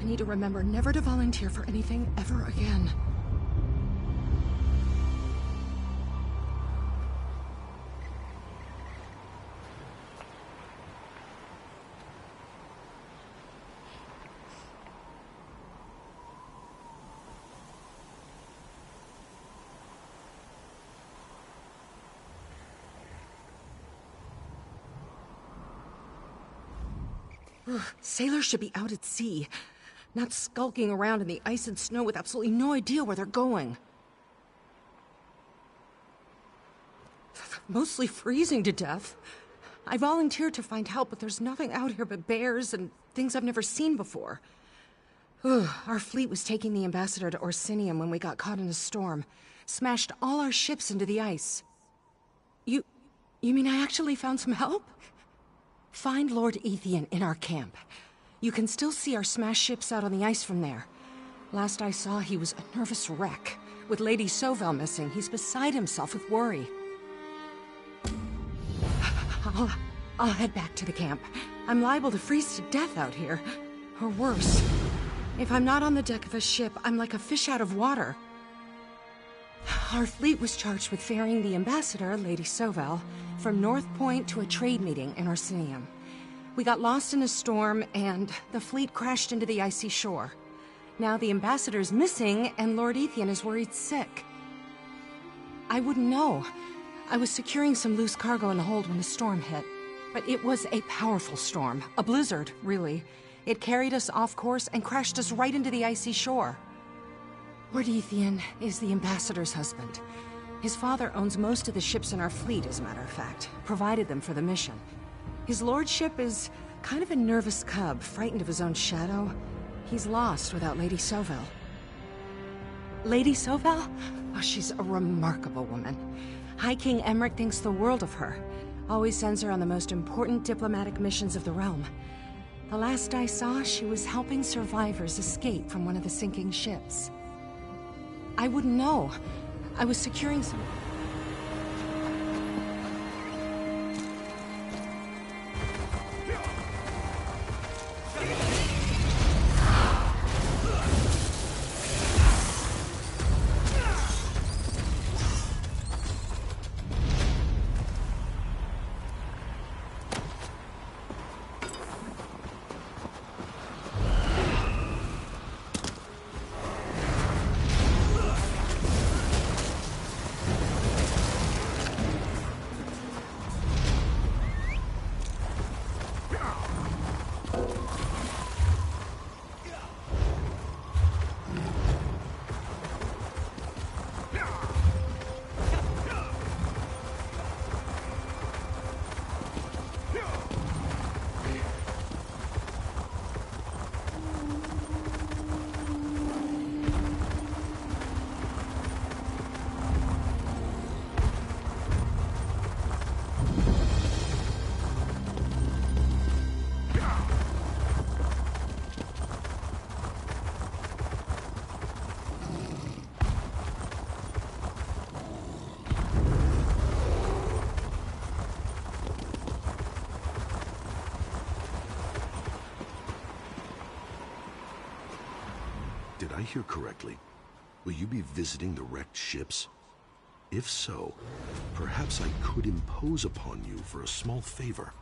I need to remember never to volunteer for anything ever again. Sailors should be out at sea, not skulking around in the ice and snow with absolutely no idea where they're going. Mostly freezing to death. I volunteered to find help, but there's nothing out here but bears and things I've never seen before. Our fleet was taking the ambassador to Orsinium when we got caught in a storm. Smashed all our ships into the ice. You mean I actually found some help? Find Lord Ethian in our camp. You can still see our smashed ships out on the ice from there. Last I saw, he was a nervous wreck. With Lady Sovel missing, he's beside himself with worry. I'll head back to the camp. I'm liable to freeze to death out here. Or worse. If I'm not on the deck of a ship, I'm like a fish out of water. Our fleet was charged with ferrying the ambassador, Lady Sovel, from North Point to a trade meeting in Orsinium. We got lost in a storm, and the fleet crashed into the icy shore. Now the ambassador's missing, and Lord Ethian is worried sick. I wouldn't know. I was securing some loose cargo in the hold when the storm hit. But it was a powerful storm. A blizzard, really. It carried us off course and crashed us right into the icy shore. Lord Ethian is the ambassador's husband. His father owns most of the ships in our fleet, as a matter of fact. Provided them for the mission. His lordship is kind of a nervous cub, frightened of his own shadow. He's lost without Lady Sovel. Lady Sovel? Oh, she's a remarkable woman. High King Emmerich thinks the world of her. Always sends her on the most important diplomatic missions of the realm. The last I saw, she was helping survivors escape from one of the sinking ships. I wouldn't know. I was securing some... Did I hear correctly? Will you be visiting the wrecked ships? If so, perhaps I could impose upon you for a small favor.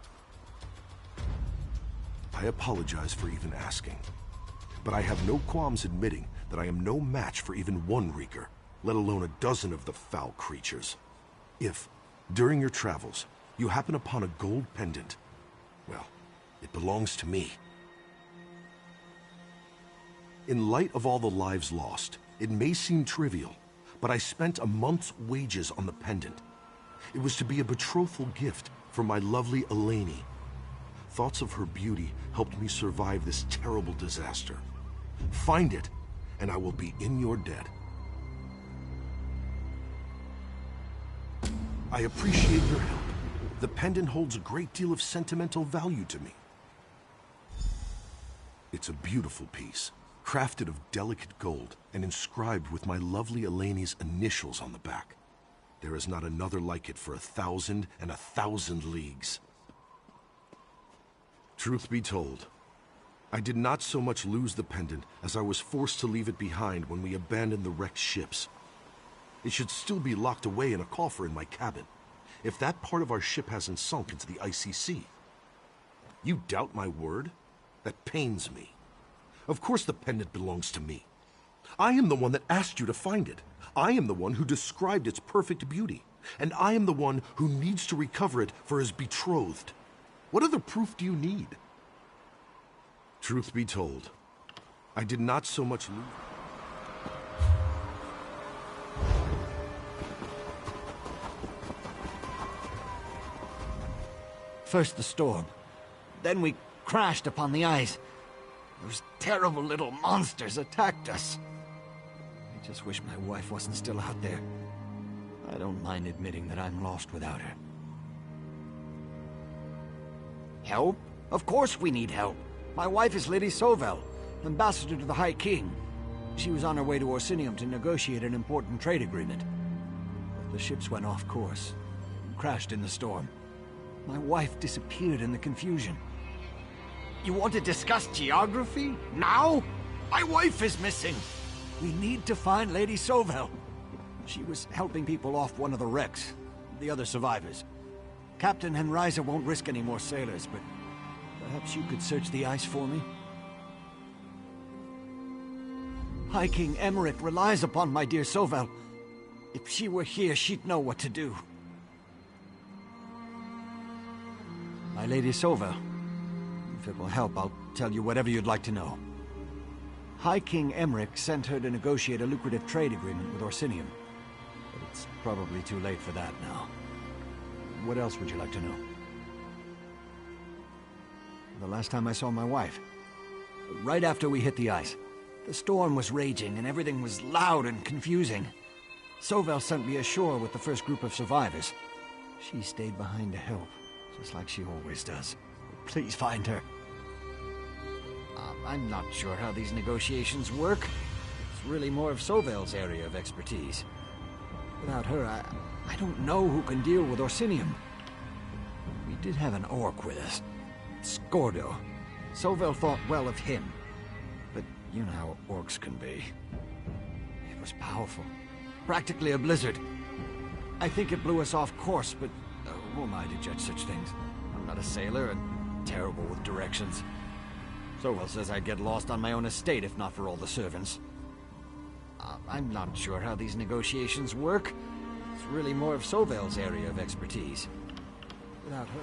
I apologize for even asking, but I have no qualms admitting that I am no match for even one Reeker, let alone a dozen of the foul creatures. If, during your travels, you happen upon a gold pendant, well, it belongs to me. In light of all the lives lost, it may seem trivial, but I spent a month's wages on the pendant. It was to be a betrothal gift for my lovely Eleni. Thoughts of her beauty helped me survive this terrible disaster. Find it, and I will be in your debt. I appreciate your help. The pendant holds a great deal of sentimental value to me. It's a beautiful piece, crafted of delicate gold and inscribed with my lovely Eleni's initials on the back. There is not another like it for 1,000 and 1,000 leagues. Truth be told, I did not so much lose the pendant as I was forced to leave it behind when we abandoned the wrecked ships. It should still be locked away in a coffer in my cabin, if that part of our ship hasn't sunk into the icy sea. You doubt my word? That pains me. Of course the pendant belongs to me. I am the one that asked you to find it. I am the one who described its perfect beauty. And I am the one who needs to recover it for his betrothed. What other proof do you need? Truth be told, I did not so much lose... First the storm. Then we crashed upon the ice. Those terrible little monsters attacked us. I just wish my wife wasn't still out there. I don't mind admitting that I'm lost without her. Help? Of course we need help. My wife is Lady Sovel, ambassador to the High King. She was on her way to Orsinium to negotiate an important trade agreement. But the ships went off course, and crashed in the storm. My wife disappeared in the confusion. You want to discuss geography? Now? My wife is missing! We need to find Lady Sovel. She was helping people off one of the wrecks, the other survivors. Captain Henriza won't risk any more sailors, but perhaps you could search the ice for me? High King Emmerich relies upon my dear Sovel. If she were here, she'd know what to do. My Lady Sovel. If it will help, I'll tell you whatever you'd like to know. High King Emmerich sent her to negotiate a lucrative trade agreement with Orsinium. But it's probably too late for that now. What else would you like to know? The last time I saw my wife. Right after we hit the ice. The storm was raging and everything was loud and confusing. Sovel sent me ashore with the first group of survivors. She stayed behind to help, just like she always does. Please find her. I'm not sure how these negotiations work. It's really more of Sovel's area of expertise. Without her, I don't know who can deal with Orsinium. We did have an orc with us. Skordo. Sovel thought well of him. But you know how orcs can be. It was powerful. Practically a blizzard. I think it blew us off course, but who am I to judge such things? I'm not a sailor and terrible with directions. Sovel says I'd get lost on my own estate if not for all the servants. I'm not sure how these negotiations work. It's really more of Sovel's area of expertise. Without her...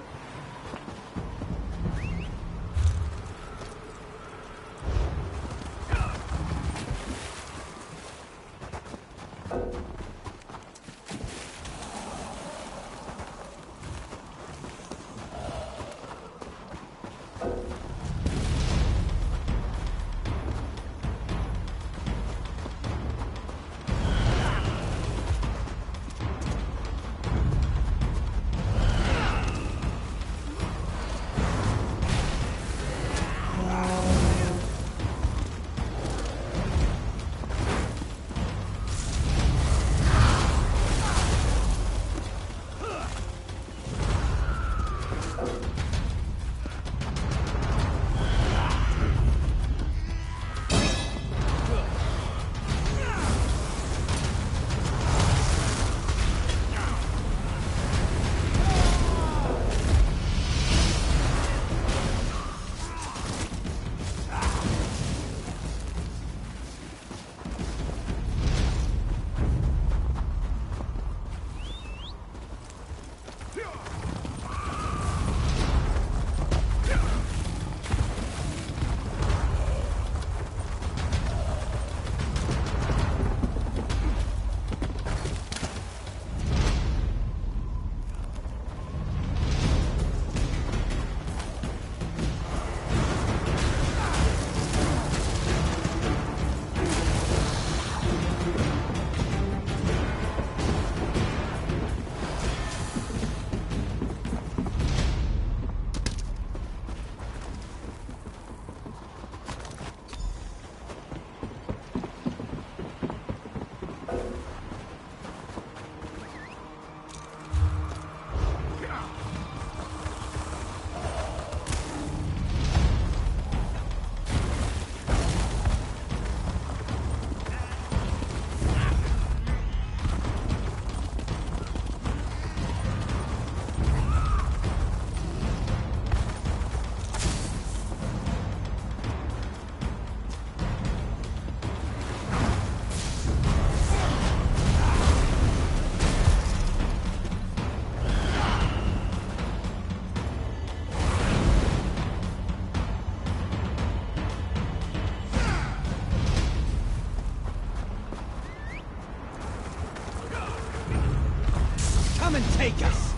Come and take us!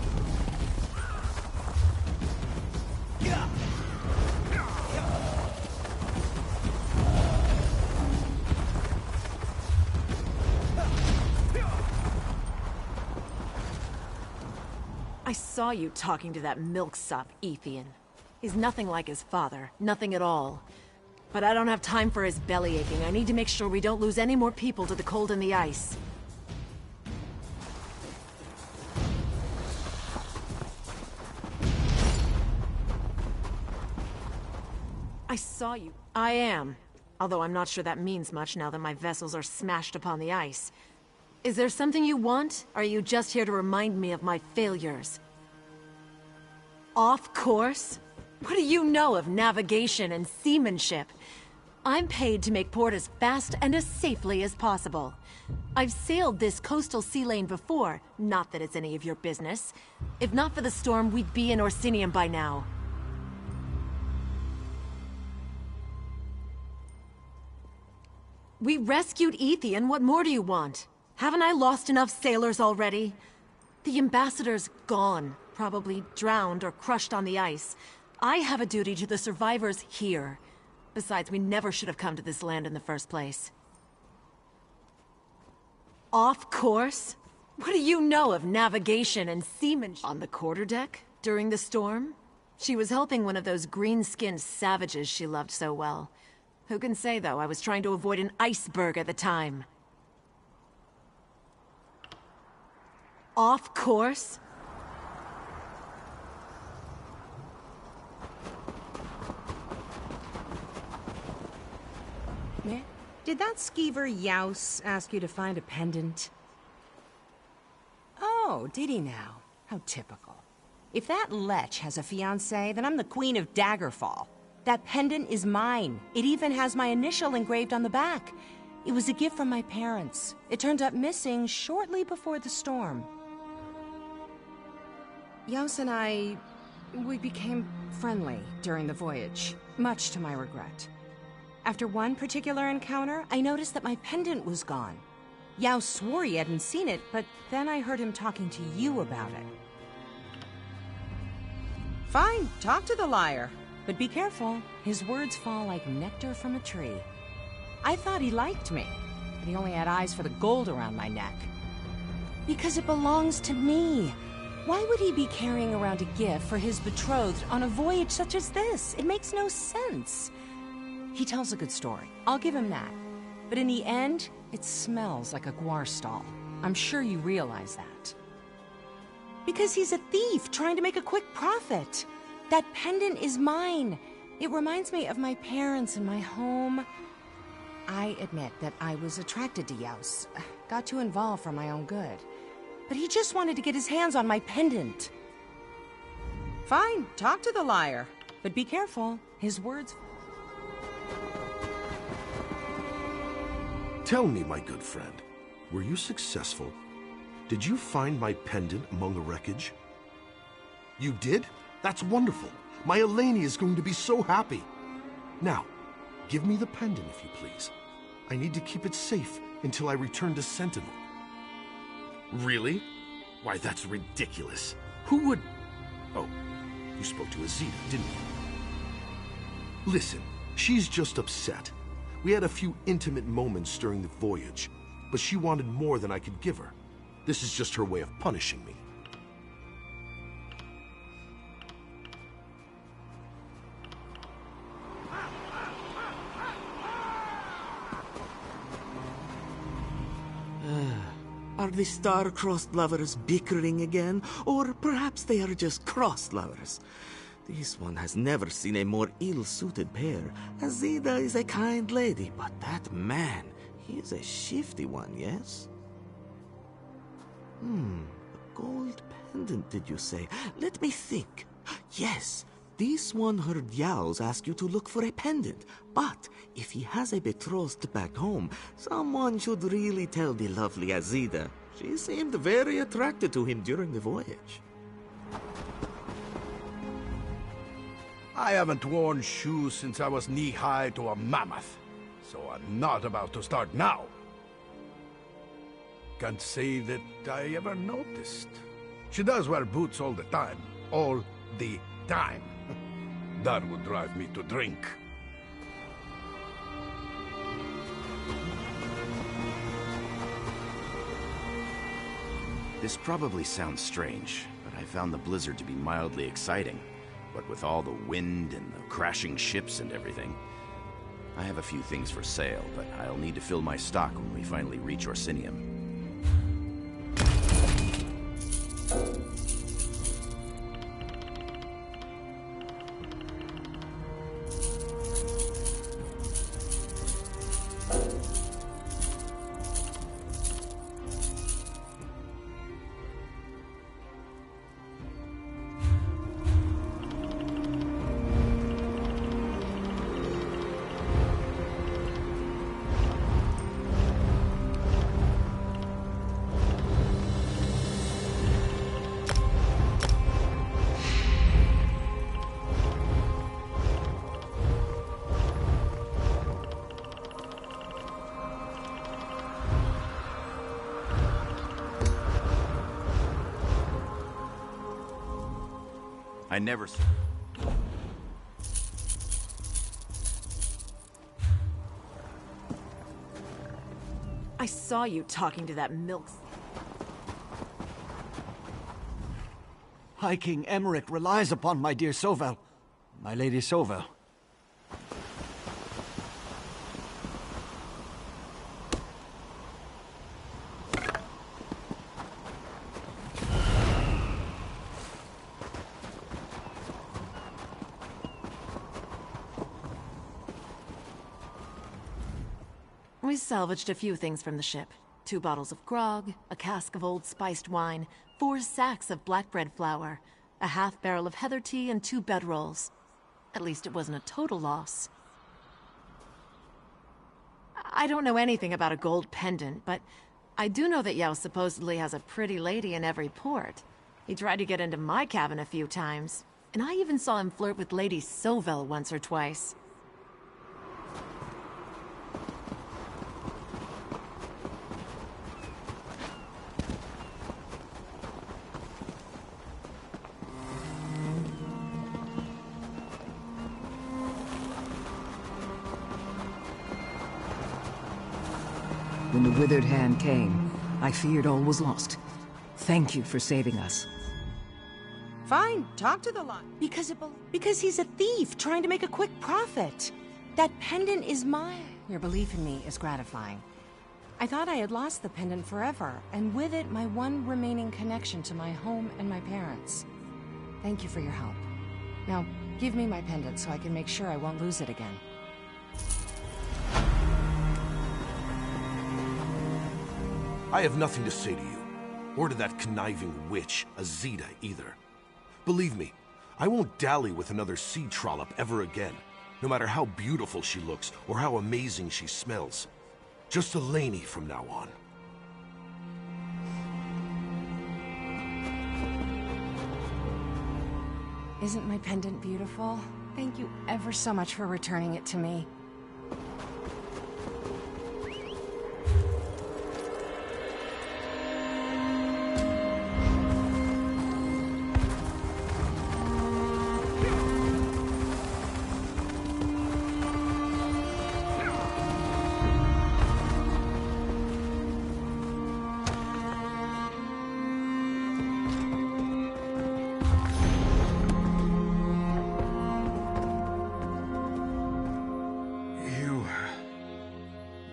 I saw you talking to that milksop, Ethan. He's nothing like his father, nothing at all. But I don't have time for his belly aching. I need to make sure we don't lose any more people to the cold and the ice. I saw you. I am. Although I'm not sure that means much now that my vessels are smashed upon the ice. Is there something you want? Or are you just here to remind me of my failures? Off course? What do you know of navigation and seamanship? I'm paid to make port as fast and as safely as possible. I've sailed this coastal sea lane before, not that it's any of your business. If not for the storm, we'd be in Orsinium by now. We rescued Ethan, what more do you want? Haven't I lost enough sailors already? The ambassador's gone, probably drowned or crushed on the ice. I have a duty to the survivors here. Besides, we never should have come to this land in the first place. Off course? What do you know of navigation and seamanship? On the quarterdeck, during the storm? She was helping one of those green-skinned savages she loved so well. Who can say, though, I was trying to avoid an iceberg at the time. Off course? Did that skeever Yaus ask you to find a pendant? Oh, did he now? How typical. If that lech has a fiancé, then I'm the queen of Daggerfall. That pendant is mine. It even has my initial engraved on the back. It was a gift from my parents. It turned up missing shortly before the storm. Yaus and we became friendly during the voyage, much to my regret. After one particular encounter, I noticed that my pendant was gone. Yaus swore he hadn't seen it, but then I heard him talking to you about it. Fine, talk to the liar. But be careful, his words fall like nectar from a tree. I thought he liked me, but he only had eyes for the gold around my neck. Because it belongs to me. Why would he be carrying around a gift for his betrothed on a voyage such as this? It makes no sense. He tells a good story, I'll give him that. But in the end, it smells like a guar stall. I'm sure you realize that. Because he's a thief trying to make a quick profit. That pendant is mine. It reminds me of my parents and my home. I admit that I was attracted to Yaus. Got too involved for my own good. But he just wanted to get his hands on my pendant. Fine, talk to the liar. But be careful, his words... Tell me, my good friend, were you successful? Did you find my pendant among the wreckage? You did? That's wonderful. My Eleni is going to be so happy. Now, give me the pendant, if you please. I need to keep it safe until I return to Sentinel. Really? Why, that's ridiculous. Who would... Oh, you spoke to Azita, didn't you? Listen, she's just upset. We had a few intimate moments during the voyage, but she wanted more than I could give her. This is just her way of punishing me. Are the star-crossed lovers bickering again? Or perhaps they are just crossed lovers? This one has never seen a more ill-suited pair. Azida is a kind lady, but that man, he is a shifty one, yes? A gold pendant, did you say? Let me think. Yes, this one heard Yaus ask you to look for a pendant. But if he has a betrothed back home, someone should really tell the lovely Azida. She seemed very attracted to him during the voyage. I haven't worn shoes since I was knee-high to a mammoth, so I'm not about to start now. Can't say that I ever noticed. She does wear boots all the time. All the time. That would drive me to drink. This probably sounds strange, but I found the blizzard to be mildly exciting. What with all the wind and the crashing ships and everything. I have a few things for sale, but I'll need to fill my stock when we finally reach Orsinium. I never... I saw you talking to that milk... High King Emmerich relies upon my dear Sovel. My Lady Sovel. We salvaged a few things from the ship. 2 bottles of grog, a cask of old spiced wine, 4 sacks of black bread flour, a half-barrel of heather tea, and 2 bedrolls. At least it wasn't a total loss. I don't know anything about a gold pendant, but I do know that Yao supposedly has a pretty lady in every port. He tried to get into my cabin a few times, and I even saw him flirt with Lady Sovel once or twice. When the withered hand came, I feared all was lost. Thank you for saving us. Fine, talk to the lot. Because he's a thief trying to make a quick profit. That pendant is mine. Your belief in me is gratifying. I thought I had lost the pendant forever, and with it, my one remaining connection to my home and my parents. Thank you for your help. Now, give me my pendant so I can make sure I won't lose it again. I have nothing to say to you, or to that conniving witch, Azita, either. Believe me, I won't dally with another sea trollop ever again, no matter how beautiful she looks or how amazing she smells. Just Eleni from now on. Isn't my pendant beautiful? Thank you ever so much for returning it to me.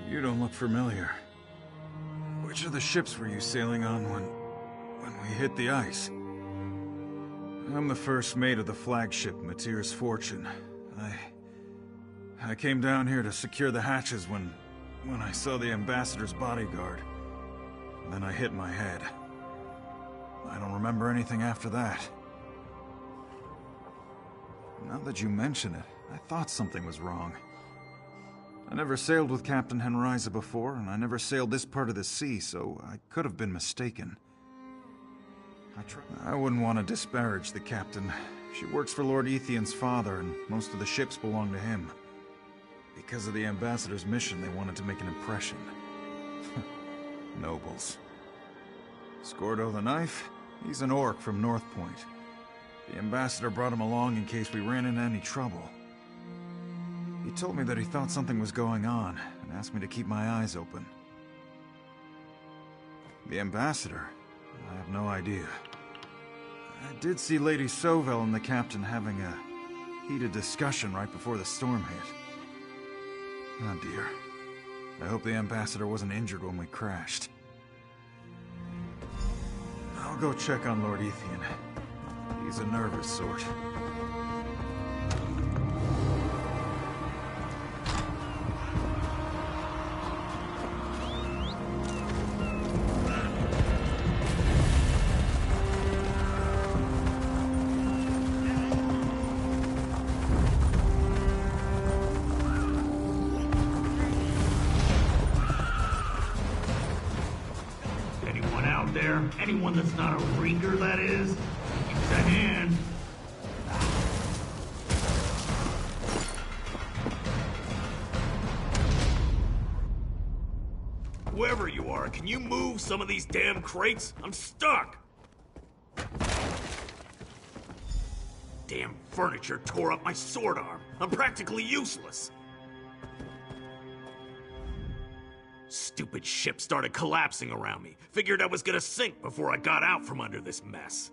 You don't look familiar. Which of the ships were you sailing on when we hit the ice? I'm the first mate of the flagship, Matir's Fortune. I came down here to secure the hatches when I saw the ambassador's bodyguard. Then I hit my head. I don't remember anything after that. Now that you mention it, I thought something was wrong. I never sailed with Captain Henriza before, and I never sailed this part of the sea, so I could have been mistaken. I wouldn't want to disparage the captain. She works for Lord Ethian's father, and most of the ships belong to him. Because of the ambassador's mission, they wanted to make an impression. Nobles. Scordo the knife? He's an orc from North Point. The ambassador brought him along in case we ran into any trouble. He told me that he thought something was going on, and asked me to keep my eyes open. The ambassador? I have no idea. I did see Lady Sovell and the captain having a heated discussion right before the storm hit. Oh dear. I hope the ambassador wasn't injured when we crashed. I'll go check on Lord Ethian. He's a nervous sort. Anyone that's not a rinker, that is, use a hand. Whoever you are, can you move some of these damn crates? I'm stuck! Damn furniture tore up my sword arm. I'm practically useless. Stupid ship started collapsing around me. Figured I was gonna sink before I got out from under this mess.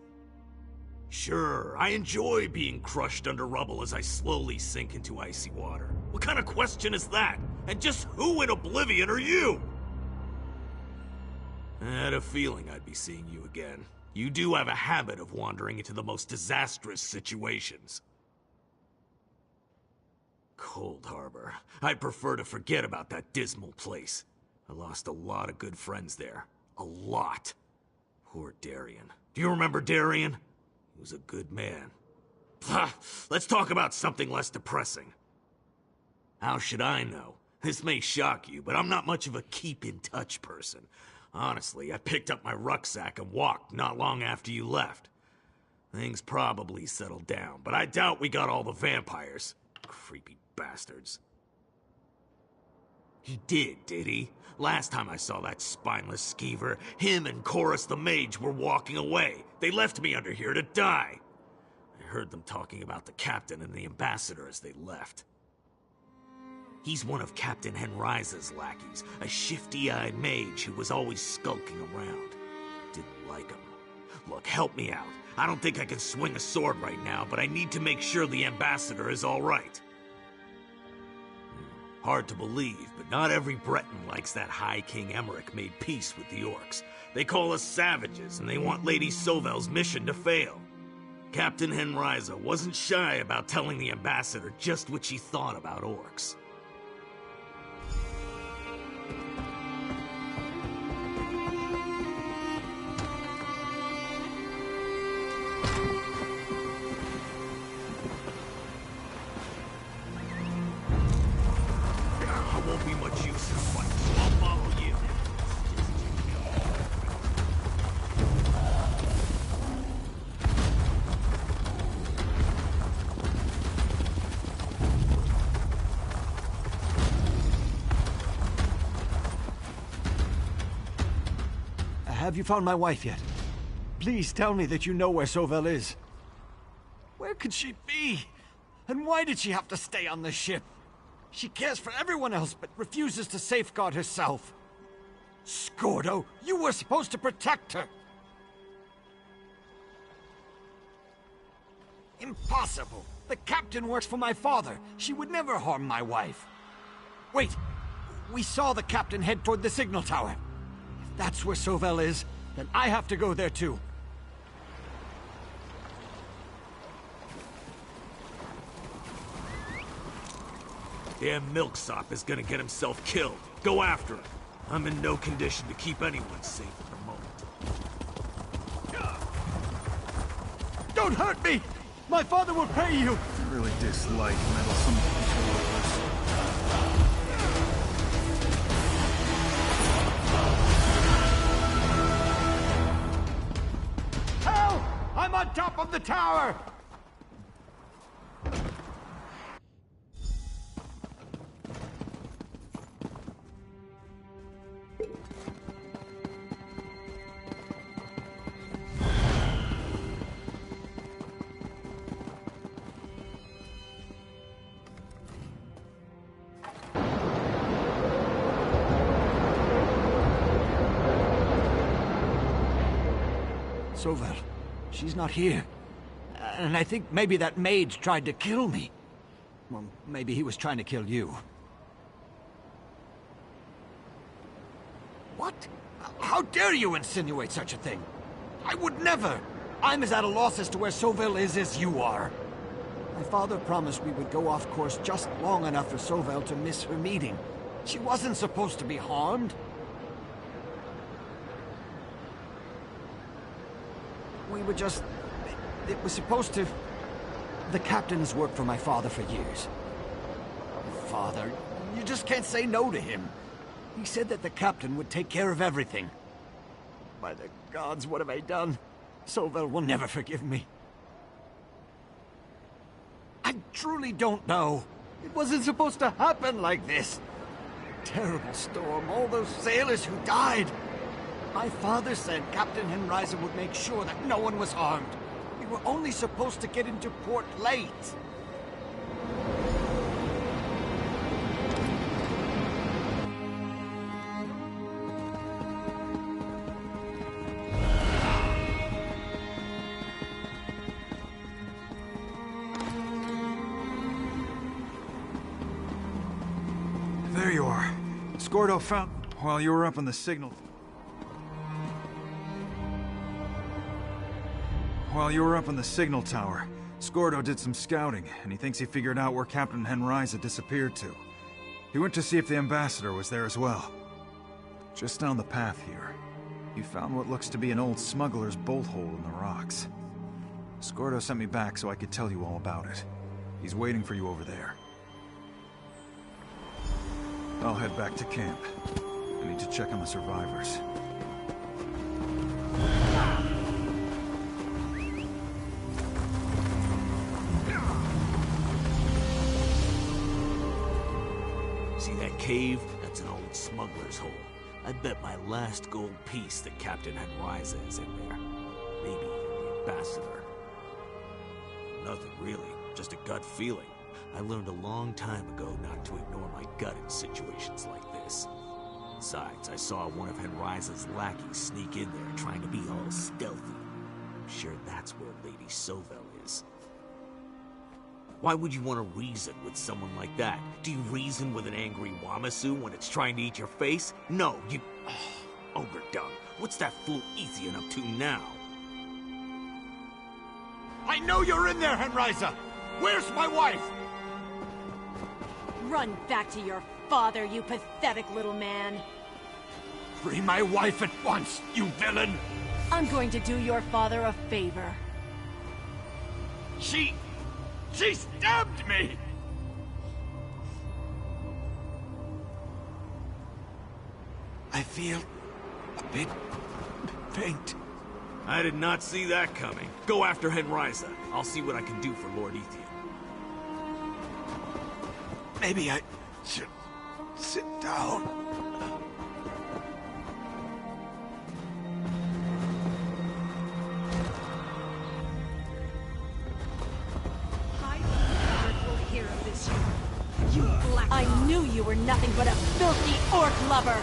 Sure, I enjoy being crushed under rubble as I slowly sink into icy water. What kind of question is that? And just who in oblivion are you? I had a feeling I'd be seeing you again. You do have a habit of wandering into the most disastrous situations. Cold Harbor. I'd prefer to forget about that dismal place. I lost a lot of good friends there. A lot. Poor Darien. Do you remember Darien? He was a good man. Let's talk about something less depressing. How should I know? This may shock you, but I'm not much of a keep-in-touch person. Honestly, I picked up my rucksack and walked not long after you left. Things probably settled down, but I doubt we got all the vampires. Creepy bastards. He did he? Last time I saw that spineless skeever, him and Chorus the Mage were walking away. They left me under here to die. I heard them talking about the captain and the ambassador as they left. He's one of Captain Henriza's lackeys, a shifty-eyed mage who was always skulking around. Didn't like him. Look, help me out. I don't think I can swing a sword right now, but I need to make sure the ambassador is all right. Hard to believe, but not every Breton likes that High King Emmerich made peace with the orcs. They call us savages, and they want Lady Sovell's mission to fail. Captain Henriza wasn't shy about telling the ambassador just what she thought about orcs. Have you found my wife yet? Please tell me that you know where Sovell is. Where could she be? And why did she have to stay on the ship? She cares for everyone else, but refuses to safeguard herself. Scordo, you were supposed to protect her! Impossible! The captain works for my father. She would never harm my wife. Wait! We saw the captain head toward the signal tower. If that's where Sovell is, then I have to go there too. Damn milksop is gonna get himself killed. Go after him. I'm in no condition to keep anyone safe at the moment. Don't hurt me! My father will pay you! I really dislike meddlesome controllers. Help! I'm on top of the tower! Sovel, she's not here. And I think maybe that mage tried to kill me. Well, maybe he was trying to kill you. What? How dare you insinuate such a thing? I would never! I'm as at a loss as to where Sovel is as you are. My father promised we would go off course just long enough for Sovel to miss her meeting. She wasn't supposed to be harmed. We were just... It was supposed to... The captain has worked for my father for years. Father, you just can't say no to him. He said that the captain would take care of everything. By the gods, what have I done? Sovel will never forgive me. I truly don't know. It wasn't supposed to happen like this. Terrible storm, all those sailors who died. My father said Captain Henriza would make sure that no one was harmed. We were only supposed to get into port late. There you are. Scordo found... While you were up on the signal... While you were up on the signal tower, Scordo did some scouting, and he thinks he figured out where Captain Henriza disappeared to. He went to see if the ambassador was there as well. Just down the path here, he found what looks to be an old smuggler's bolt hole in the rocks. Scordo sent me back so I could tell you all about it. He's waiting for you over there. I'll head back to camp. I need to check on the survivors. See that cave? That's an old smuggler's hole. I bet my last gold piece that Captain Henriza is in there. Maybe the ambassador. Nothing really, just a gut feeling. I learned a long time ago not to ignore my gut in situations like this. Besides, I saw one of Henriza's lackeys sneak in there trying to be all stealthy. I'm sure that's where Lady Sovel is. Why would you want to reason with someone like that? Do you reason with an angry Wamasu when it's trying to eat your face? No, you... Oh, ogre dung. What's that fool Ethian up to now? I know you're in there, Henriza! Where's my wife? Run back to your father, you pathetic little man. Free my wife at once, you villain! I'm going to do your father a favor. She stabbed me! I feel a bit faint. I did not see that coming. Go after Henriza. I'll see what I can do for Lord Ethian. Maybe I should sit down. I knew you were nothing but a filthy orc lover!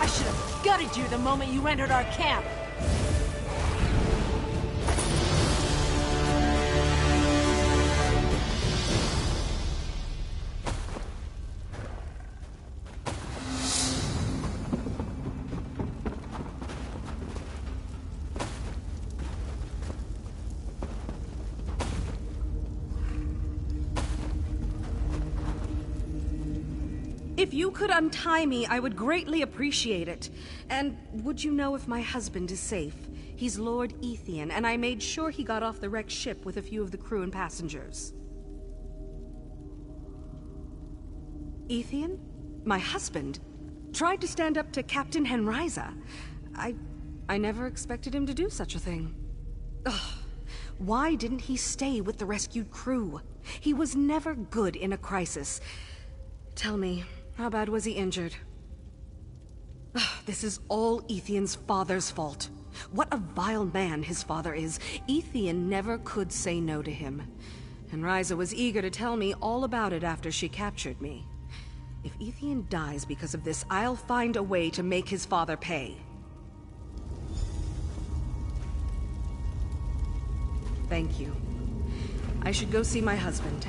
I should have gutted you the moment you entered our camp! If you could untie me, I would greatly appreciate it. And would you know if my husband is safe? He's Lord Ethian, and I made sure he got off the wrecked ship with a few of the crew and passengers. Ethian? My husband? Tried to stand up to Captain Henriza. I never expected him to do such a thing. Ugh. Why didn't he stay with the rescued crew? He was never good in a crisis. Tell me, how bad was he injured? This is all Ethian's father's fault. What a vile man his father is. Ethian never could say no to him. Henriza was eager to tell me all about it after she captured me. If Ethian dies because of this, I'll find a way to make his father pay. Thank you. I should go see my husband.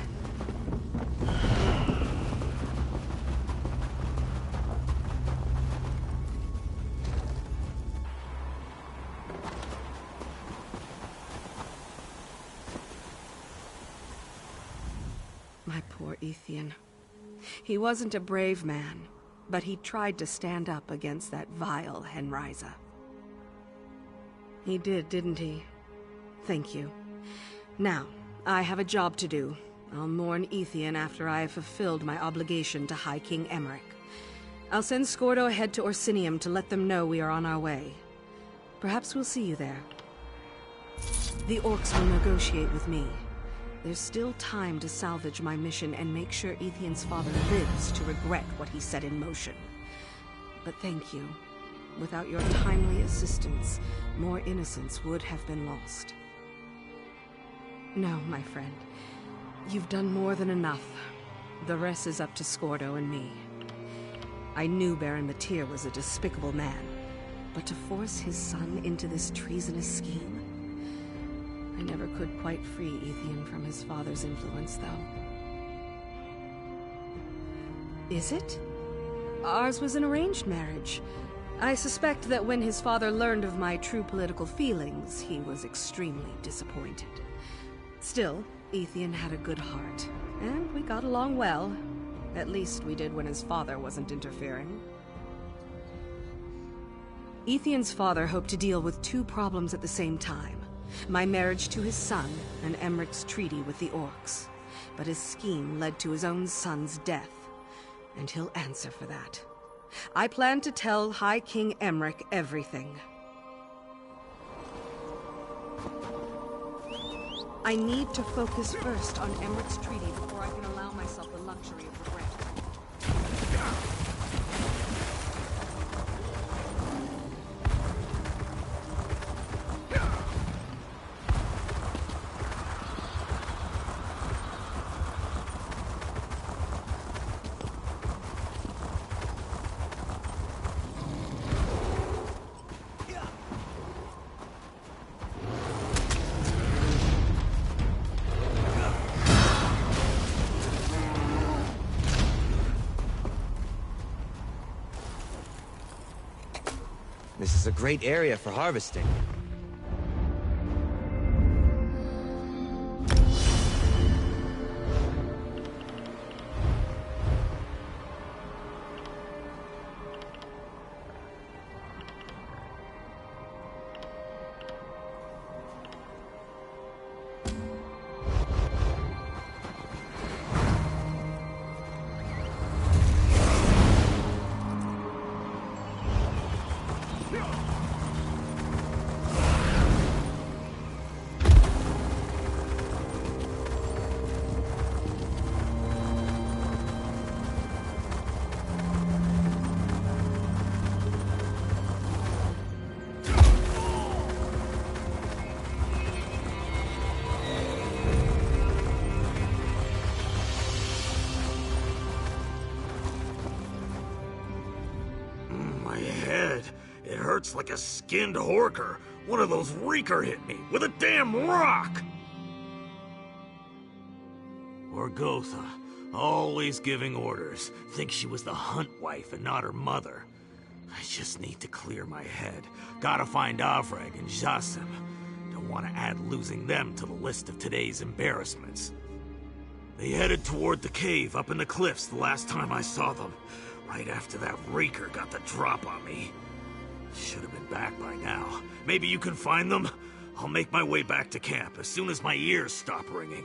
My poor Ethian. He wasn't a brave man, but he tried to stand up against that vile Henrisa. He did, didn't he? Thank you. Now, I have a job to do. I'll mourn Ethian after I have fulfilled my obligation to High King Emmerich. I'll send Scordo ahead to Orsinium to let them know we are on our way. Perhaps we'll see you there. The orcs will negotiate with me. There's still time to salvage my mission and make sure Ethian's father lives to regret what he set in motion. But thank you. Without your timely assistance, more innocents would have been lost. No, my friend. You've done more than enough. The rest is up to Scordo and me. I knew Baron Matir was a despicable man, but to force his son into this treasonous scheme... I never could quite free Ethian from his father's influence, though. Is it? Ours was an arranged marriage. I suspect that when his father learned of my true political feelings, he was extremely disappointed. Still, Ethian had a good heart, and we got along well. At least we did when his father wasn't interfering. Ethian's father hoped to deal with two problems at the same time. My marriage to his son, and Emmerich's treaty with the orcs. But his scheme led to his own son's death, and he'll answer for that. I plan to tell High King Emmerich everything. I need to focus first on Emmerich's treaty before I can allow myself the luxury of regret. This is a great area for harvesting. It hurts like a skinned horker. One of those reeker hit me with a damn rock! Orgotha, always giving orders. Thinks she was the hunt wife and not her mother. I just need to clear my head. Gotta find Avreg and Jasim. Don't want to add losing them to the list of today's embarrassments. They headed toward the cave up in the cliffs the last time I saw them. Right after that reeker got the drop on me. Should have been back by now. Maybe you can find them? I'll make my way back to camp as soon as my ears stop ringing.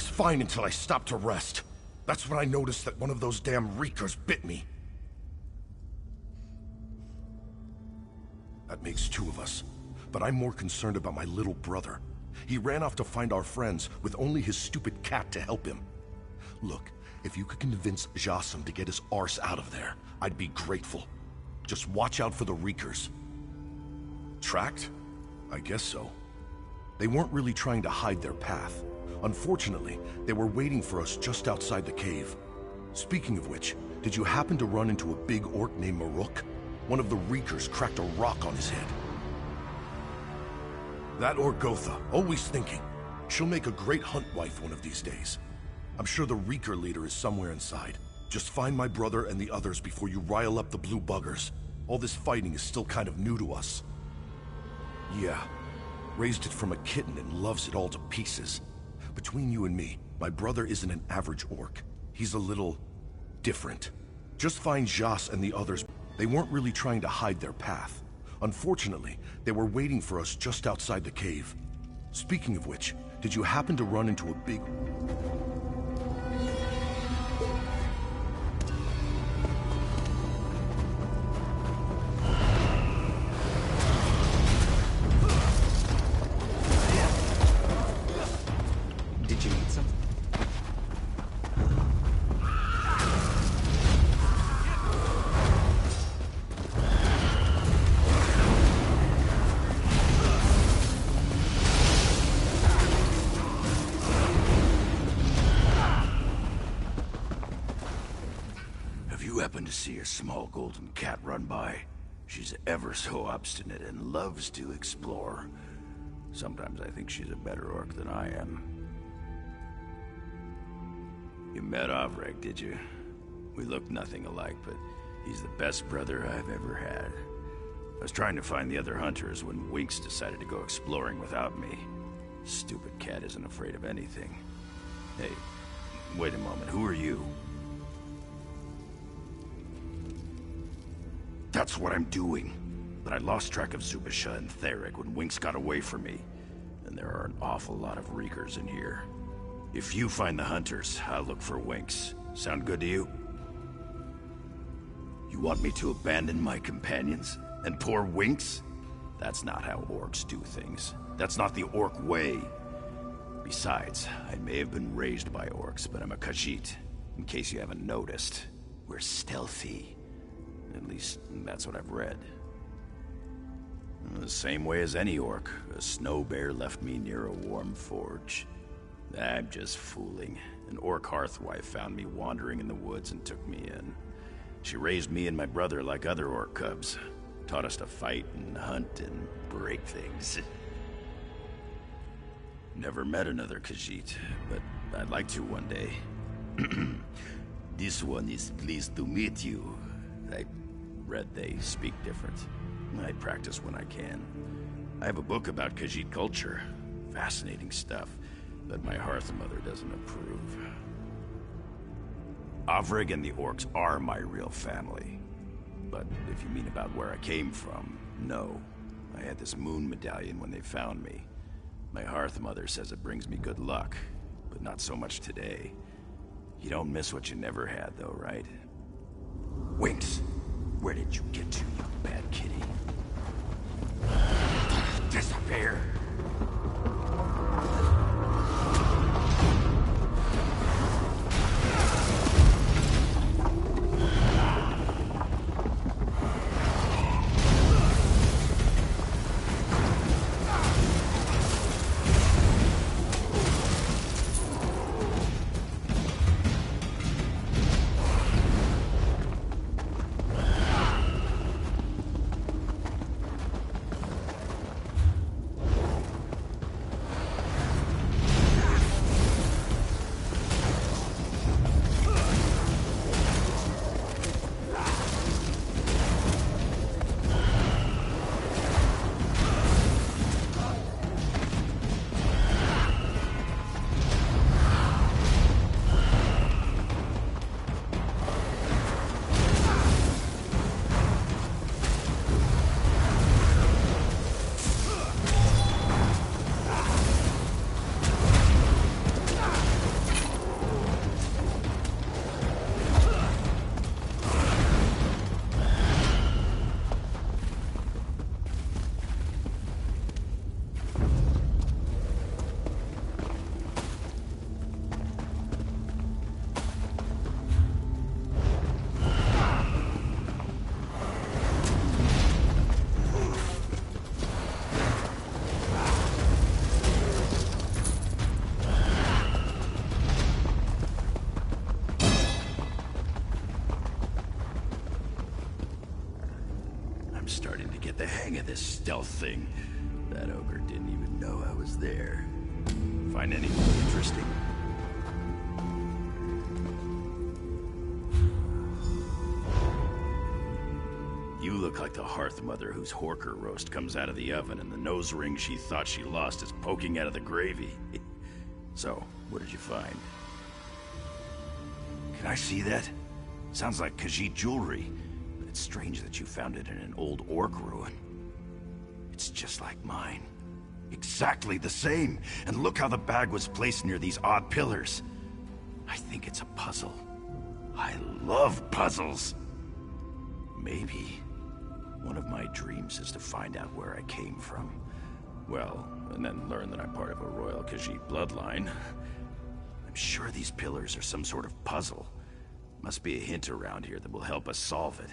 was fine until I stopped to rest. That's when I noticed that one of those damn reekers bit me. That makes 2 of us. But I'm more concerned about my little brother. He ran off to find our friends with only his stupid cat to help him. Look, if you could convince Jassim to get his arse out of there, I'd be grateful. Just watch out for the reekers. Tracked? I guess so. They weren't really trying to hide their path. Unfortunately, they were waiting for us just outside the cave. Speaking of which, did you happen to run into a big orc named Maruk? One of the reekers cracked a rock on his head. That Orgotha, always thinking. She'll make a great hunt wife one of these days. I'm sure the reeker leader is somewhere inside. Just find my brother and the others before you rile up the blue buggers. All this fighting is still kind of new to us. Yeah, raised it from a kitten and loves it all to pieces. Between you and me, my brother isn't an average orc. He's a little different. Just find Jas and the others. They weren't really trying to hide their path. Unfortunately, they were waiting for us just outside the cave. Speaking of which, did you happen to run into a big... Did you need something? Happened to see a small golden cat run by. She's ever so obstinate and loves to explore. Sometimes I think she's a better orc than I am. You met Avreg, did you? We look nothing alike, but he's the best brother I've ever had. I was trying to find the other hunters when Winks decided to go exploring without me. Stupid cat isn't afraid of anything. Hey, wait a moment, who are you? That's what I'm doing. But I lost track of Zubisha and Theric when Winks got away from me. And there are an awful lot of reekers in here. If you find the hunters, I'll look for Winks. Sound good to you? You want me to abandon my companions? And poor Winks? That's not how orcs do things. That's not the orc way. Besides, I may have been raised by orcs, but I'm a Khajiit. In case you haven't noticed, we're stealthy. At least, that's what I've read. The same way as any orc, a snow bear left me near a warm forge. I'm just fooling. An orc hearthwife found me wandering in the woods and took me in. She raised me and my brother like other orc cubs. Taught us to fight and hunt and break things. Never met another Khajiit, but I'd like to one day. This one is pleased to meet you. I read they speak different. I practice when I can. I have a book about Khajiit culture. Fascinating stuff, but my hearth mother doesn't approve. Avreg and the orcs are my real family. But if you mean about where I came from, no. I had this moon medallion when they found me. My hearth mother says it brings me good luck, but not so much today. You don't miss what you never had, though, right? Winks, where did you get to, you bad kitty? Disappear! the hang of this stealth thing. That ogre didn't even know I was there. Find anything interesting? You look like the hearth mother whose horker roast comes out of the oven and the nose ring she thought she lost is poking out of the gravy. So, what did you find? Can I see that? Sounds like Khajiit jewelry, but it's strange that you found it in an old orc ruin. It's just like mine. Exactly the same. And look how the bag was placed near these odd pillars. I think it's a puzzle. I love puzzles. Maybe one of my dreams is to find out where I came from. Well, and then learn that I'm part of a royal Khajiit bloodline. I'm sure these pillars are some sort of puzzle. Must be a hint around here that will help us solve it.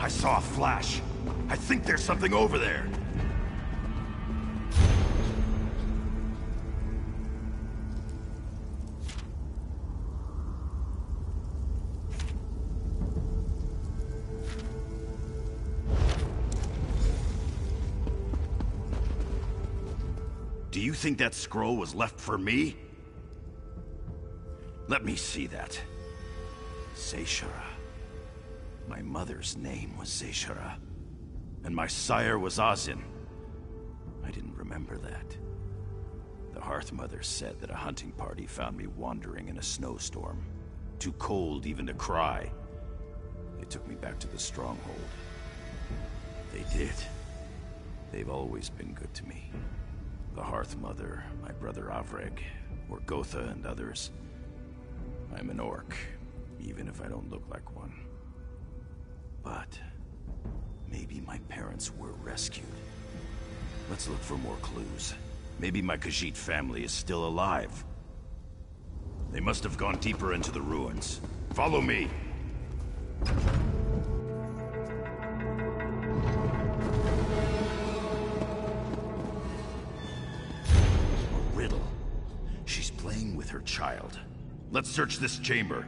I saw a flash. I think there's something over there. Do you think that scroll was left for me? Let me see that. Seishara. My mother's name was Seishara, and my sire was Azin. I didn't remember that. The Hearth Mother said that a hunting party found me wandering in a snowstorm. Too cold even to cry. They took me back to the stronghold. They did. They've always been good to me. The Hearth Mother, my brother Avreg, Orgotha, and others. I'm an orc, even if I don't look like one. But maybe my parents were rescued. Let's look for more clues. Maybe my Khajiit family is still alive. They must have gone deeper into the ruins. Follow me! A riddle. She's playing with her child. Let's search this chamber.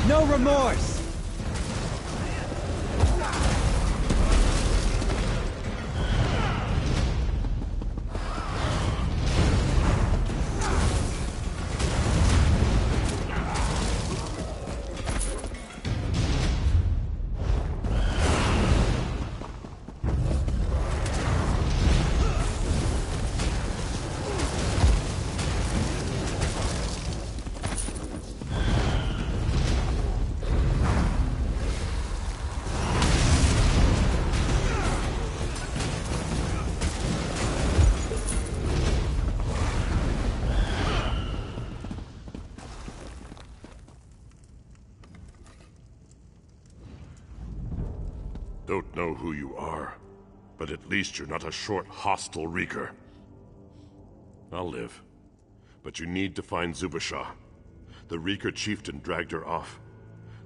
No remorse! Don't know who you are, but at least you're not a short, hostile reeker. I'll live. But you need to find Zubashah. The reeker chieftain dragged her off.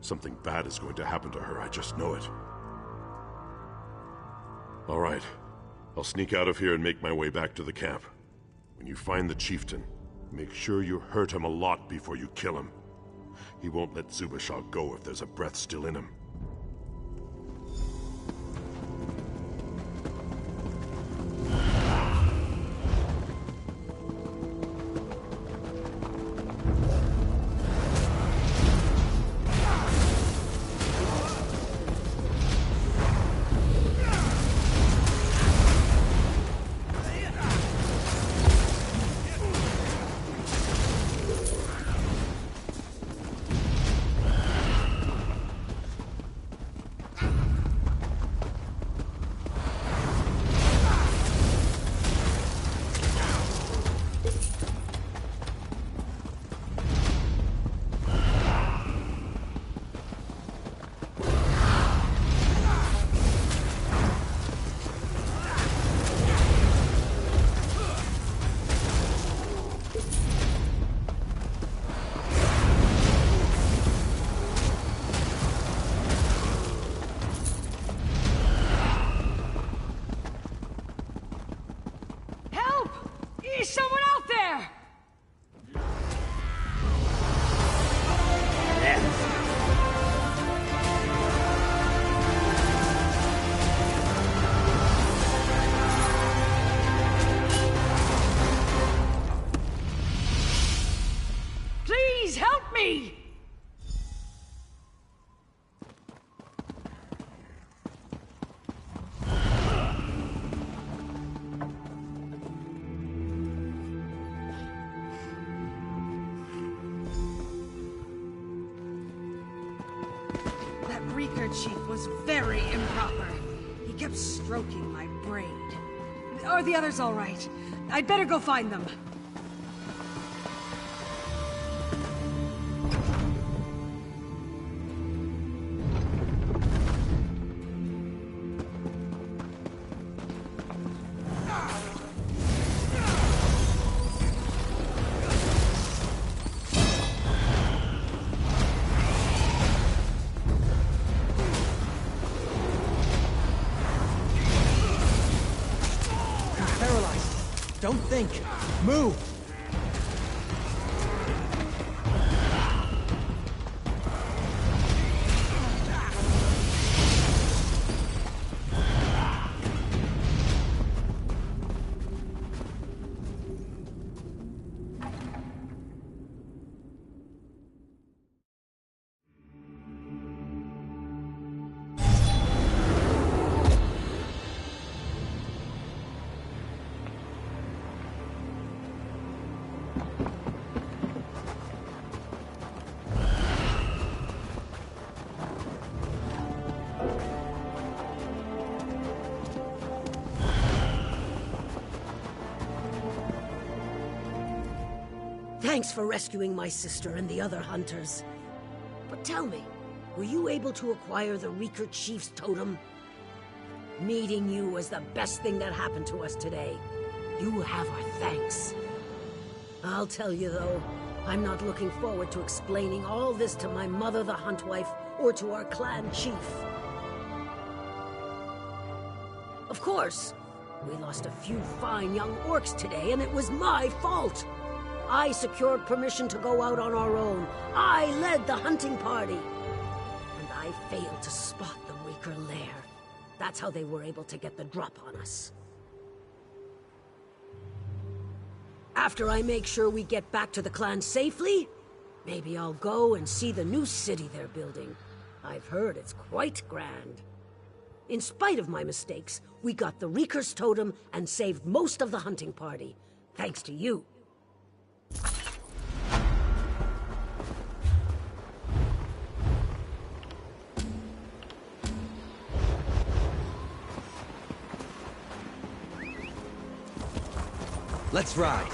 Something bad is going to happen to her, I just know it. All right. I'll sneak out of here and make my way back to the camp. When you find the chieftain, Make sure you hurt him a lot before you kill him. He won't let Zubasha go if there's a breath still in him. Is someone out there? Please help me! Chief was very improper. He kept stroking my braid. Are the others all right? I'd better go find them. Don't think. Move! Thanks for rescuing my sister and the other hunters. But tell me, were you able to acquire the Reeker Chief's totem? Meeting you was the best thing that happened to us today. You have our thanks. I'll tell you though, I'm not looking forward to explaining all this to my mother, the Huntwife, or to our clan chief. Of course, we lost a few fine young orcs today, and it was my fault. I secured permission to go out on our own. I led the hunting party. And I failed to spot the Reeker lair. That's how they were able to get the drop on us. After I make sure we get back to the clan safely, maybe I'll go and see the new city they're building. I've heard it's quite grand. In spite of my mistakes, we got the Reeker's totem and saved most of the hunting party. Thanks to you. Let's ride.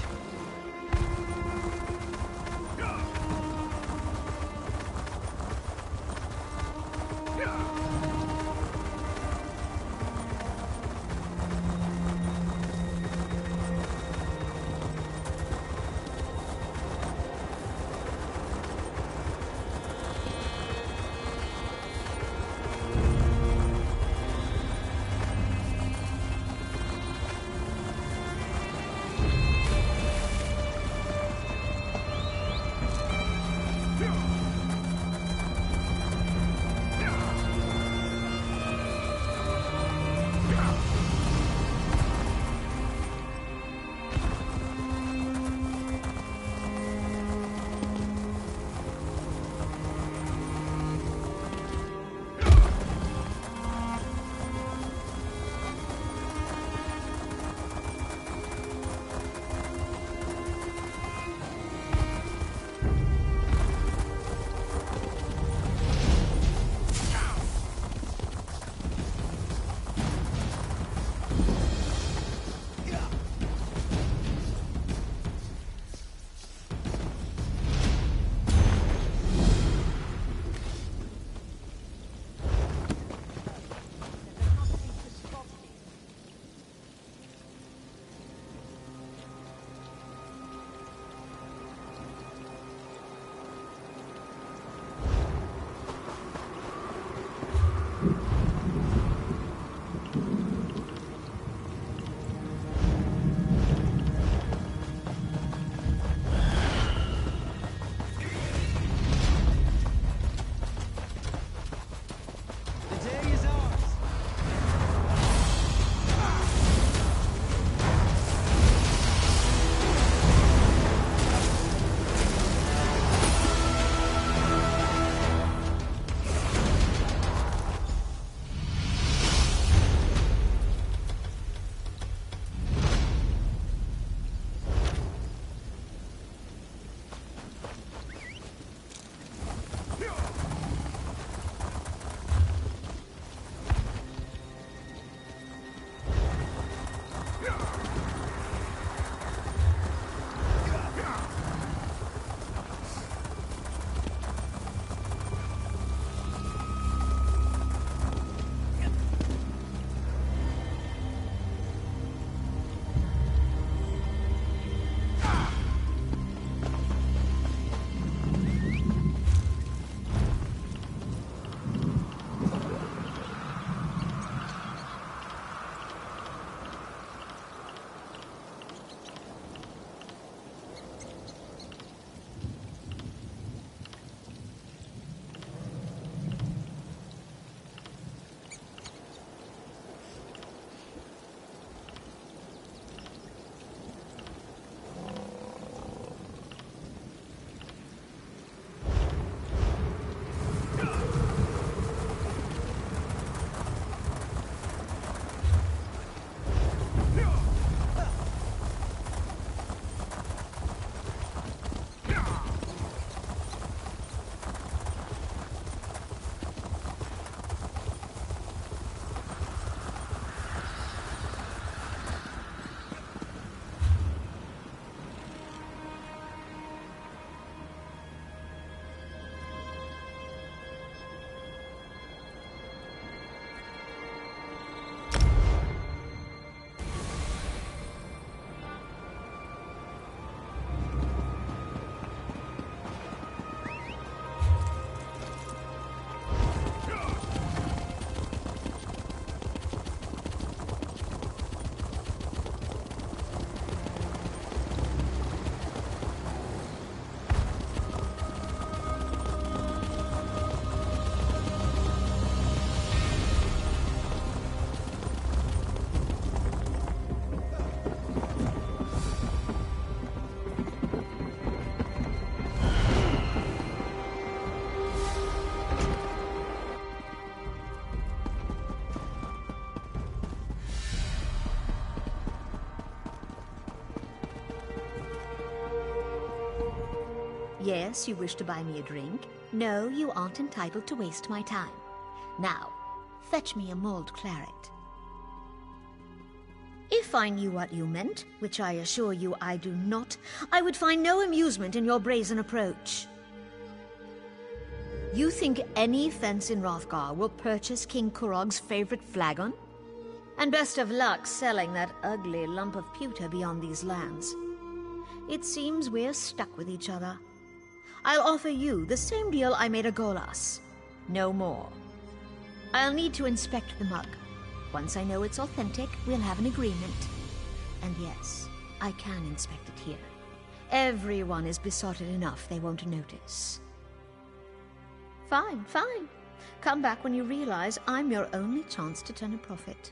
Yes, you wish to buy me a drink? No, you aren't entitled to waste my time. Now, fetch me a mulled claret. If I knew what you meant, which I assure you I do not, I would find no amusement in your brazen approach. You think any fence in Hrothgar will purchase King Kurog's favorite flagon? And best of luck selling that ugly lump of pewter beyond these lands. It seems we're stuck with each other. I'll offer you the same deal I made a Golas. No more. I'll need to inspect the mug. Once I know it's authentic, we'll have an agreement. And yes, I can inspect it here. Everyone is besotted enough they won't notice. Fine, fine. Come back when you realize I'm your only chance to turn a profit.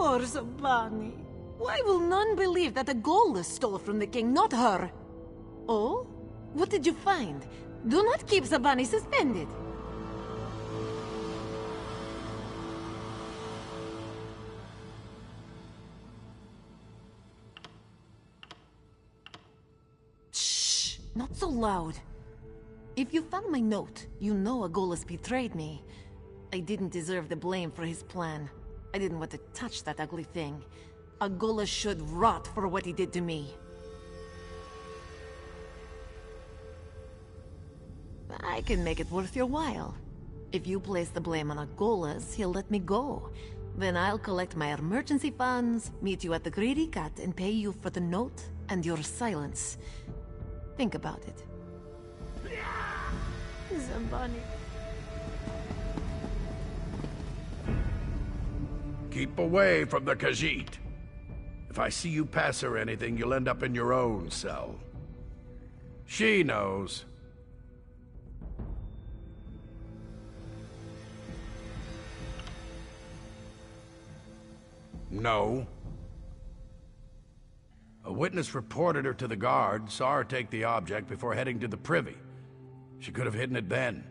Poor Zabani. Why will none believe that the Golas stole from the king, not her? Oh? What did you find? Do not keep Zabani suspended. Shh! Not so loud. If you found my note, you know a Golas betrayed me. I didn't deserve the blame for his plan. I didn't want to touch that ugly thing. A Golas should rot for what he did to me. I can make it worth your while. If you place the blame on a Golas, he'll let me go. Then I'll collect my emergency funds, meet you at the Greedy Cat, and pay you for the note and your silence. Think about it. Zabani. Keep away from the Khajiit. If I see you pass her anything, you'll end up in your own cell. She knows. No. A witness reported her to the guard, saw her take the object before heading to the privy. She could have hidden it then.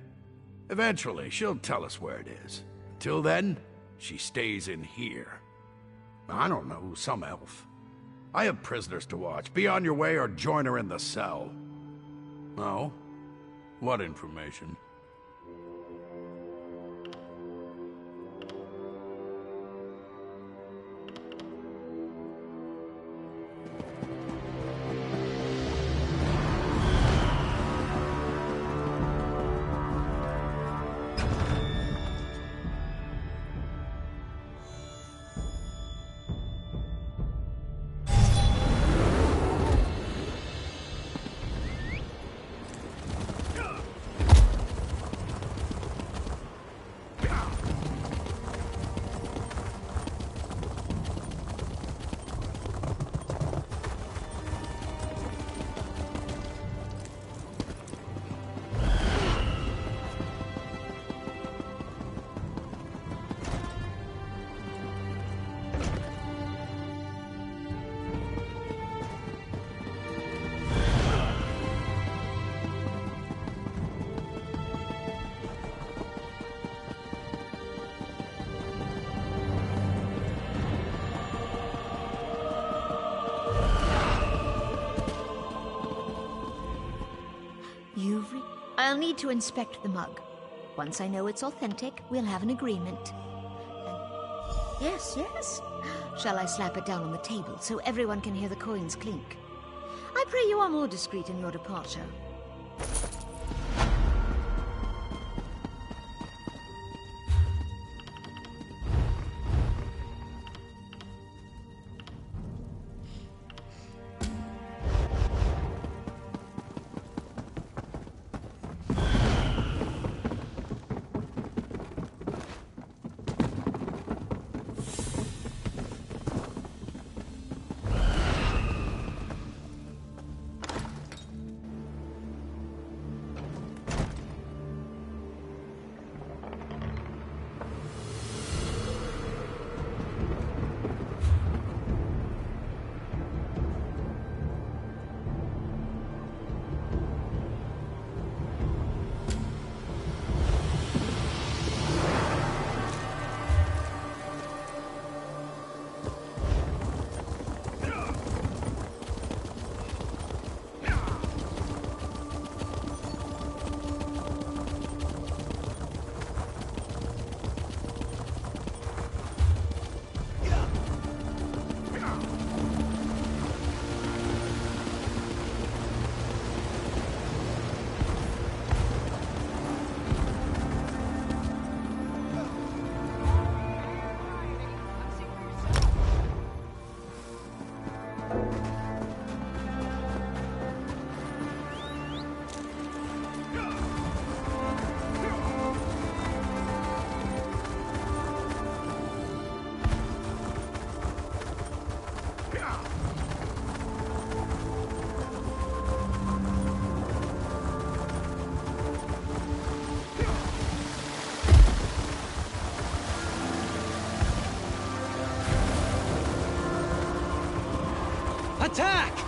Eventually, she'll tell us where it is. Until then, she stays in here. I don't know, some elf. I have prisoners to watch. Be on your way or join her in the cell. Oh? What information? I'll need to inspect the mug. Once I know it's authentic, we'll have an agreement. Yes, yes. Shall I slap it down on the table so everyone can hear the coins clink? I pray you are more discreet in your departure. Attack!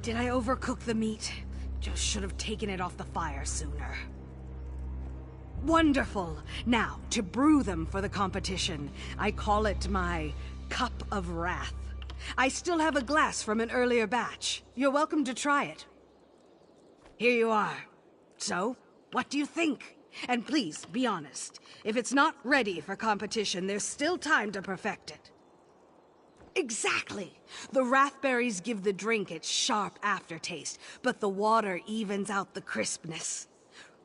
Did I overcook the meat? Just should have taken it off the fire sooner. Wonderful! Now, to brew them for the competition, I call it my Cup of Wrath. I still have a glass from an earlier batch. You're welcome to try it. Here you are. So, what do you think? And please, be honest. If it's not ready for competition, there's still time to perfect it. Exactly! The raspberries give the drink its sharp aftertaste, but the water evens out the crispness.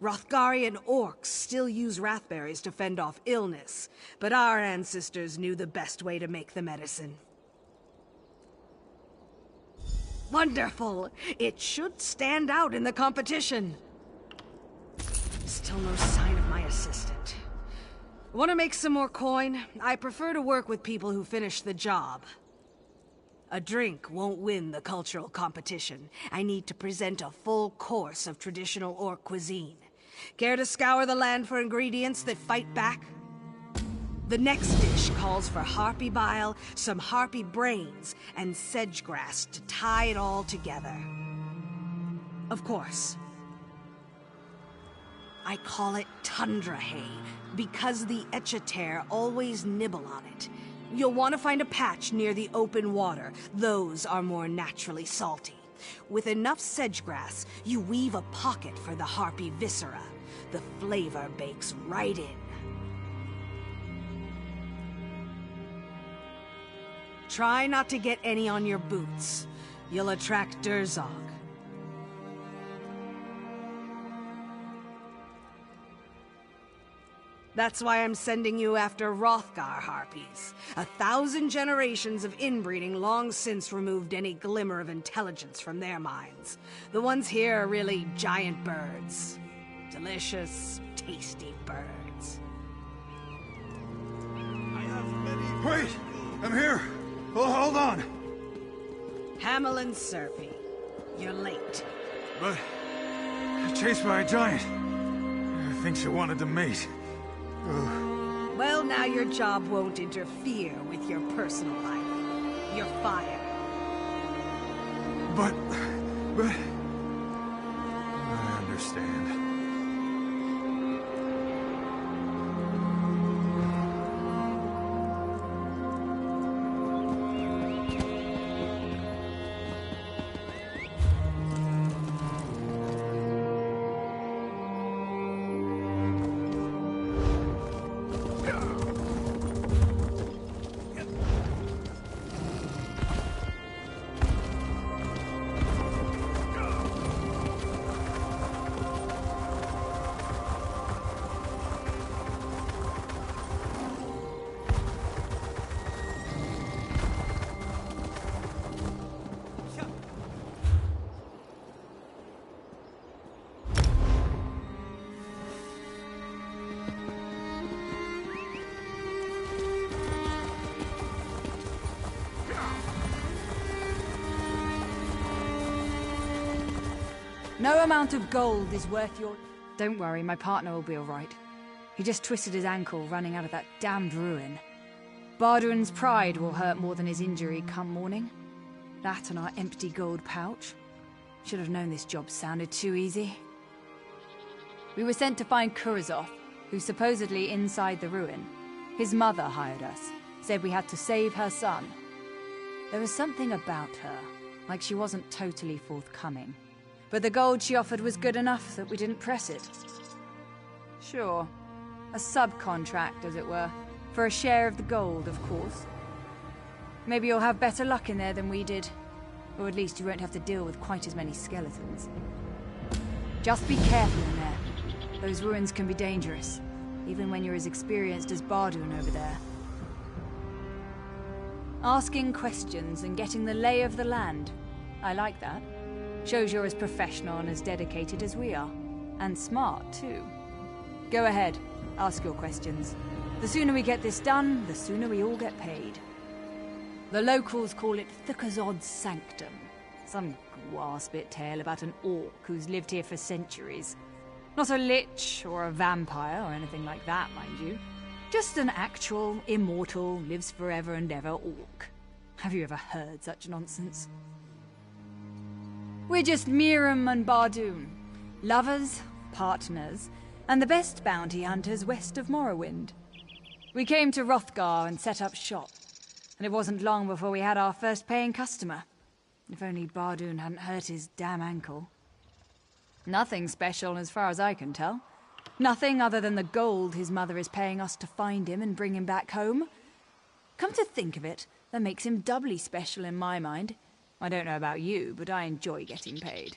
Hrothgarian orcs still use raspberries to fend off illness, but our ancestors knew the best way to make the medicine. Wonderful! It should stand out in the competition. Still no sign of my assistant. Want to make some more coin? I prefer to work with people who finish the job. A drink won't win the cultural competition. I need to present a full course of traditional orc cuisine. Care to scour the land for ingredients that fight back? The next dish calls for harpy bile, some harpy brains, and sedge grass to tie it all together. Of course, I call it tundra hay because the Echeter always nibble on it. You'll want to find a patch near the open water. Those are more naturally salty. With enough sedge grass, you weave a pocket for the harpy viscera. The flavor bakes right in. Try not to get any on your boots. You'll attract Durzog. That's why I'm sending you after Hrothgar harpies. 1,000 generations of inbreeding long since removed any glimmer of intelligence from their minds. The ones here are really giant birds. Delicious, tasty birds. Wait! I'm here! Oh, hold on! Hamilyn Serpy, you're late. But... chased by a giant. I think she wanted to mate. Ugh. Well, now your job won't interfere with your personal life. You're fired. But... I understand. No amount of gold is worth your... Don't worry, my partner will be all right. He just twisted his ankle running out of that damned ruin. Barduin's pride will hurt more than his injury come morning. That and our empty gold pouch. Should have known this job sounded too easy. We were sent to find Kurazov, who's supposedly inside the ruin. His mother hired us, said we had to save her son. There was something about her, like she wasn't totally forthcoming. But the gold she offered was good enough that we didn't press it. Sure, a subcontract, as it were, for a share of the gold, of course. Maybe you'll have better luck in there than we did, or at least you won't have to deal with quite as many skeletons. Just be careful in there. Those ruins can be dangerous, even when you're as experienced as Barduin over there. Asking questions and getting the lay of the land. I like that. Shows you're as professional and as dedicated as we are. And smart, too. Go ahead, ask your questions. The sooner we get this done, the sooner we all get paid. The locals call it Thukazod's Sanctum. Some guar-spit tale about an orc who's lived here for centuries. Not a lich or a vampire or anything like that, mind you. Just an actual, immortal, lives forever and ever orc. Have you ever heard such nonsense? We're just Miram and Bardoon. Lovers, partners, and the best bounty hunters west of Morrowind. We came to Hrothgar and set up shop, and it wasn't long before we had our first paying customer. If only Bardoon hadn't hurt his damn ankle. Nothing special as far as I can tell. Nothing other than the gold his mother is paying us to find him and bring him back home. Come to think of it, that makes him doubly special in my mind. I don't know about you, but I enjoy getting paid.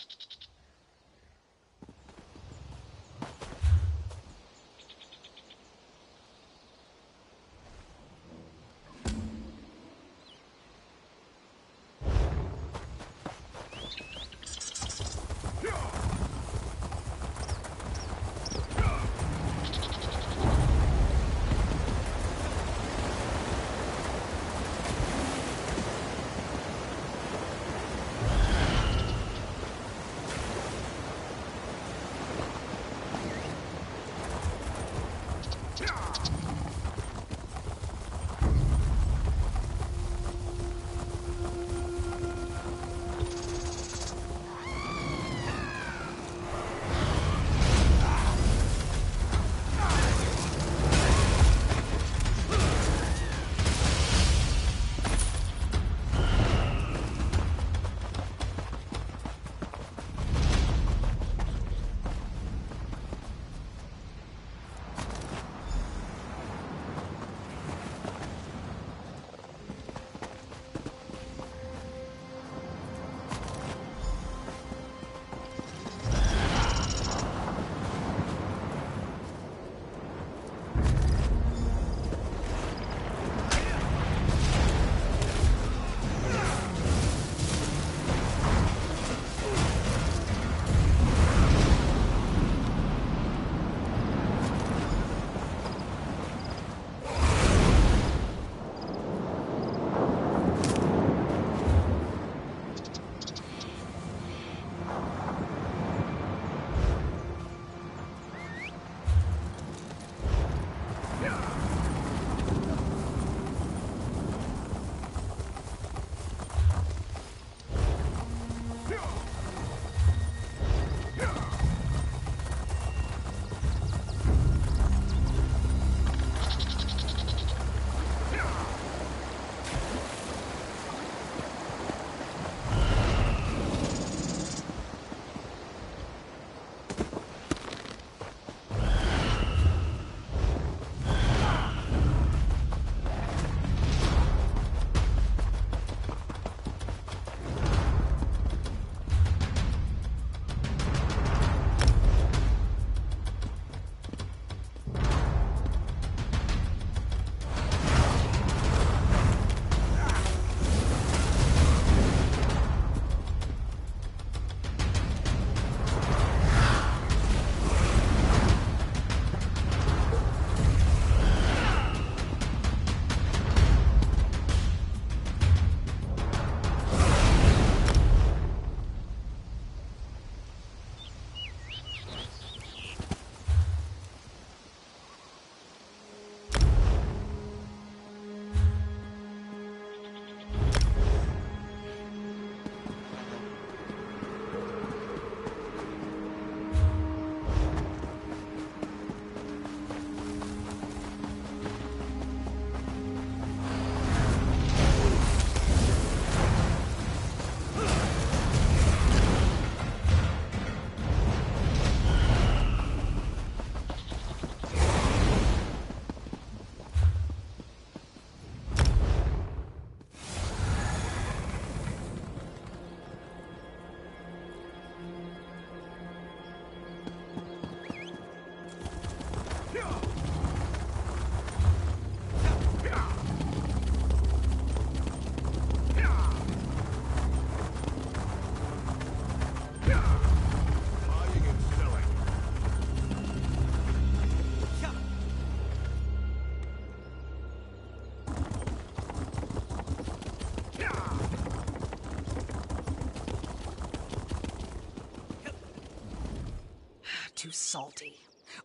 salty.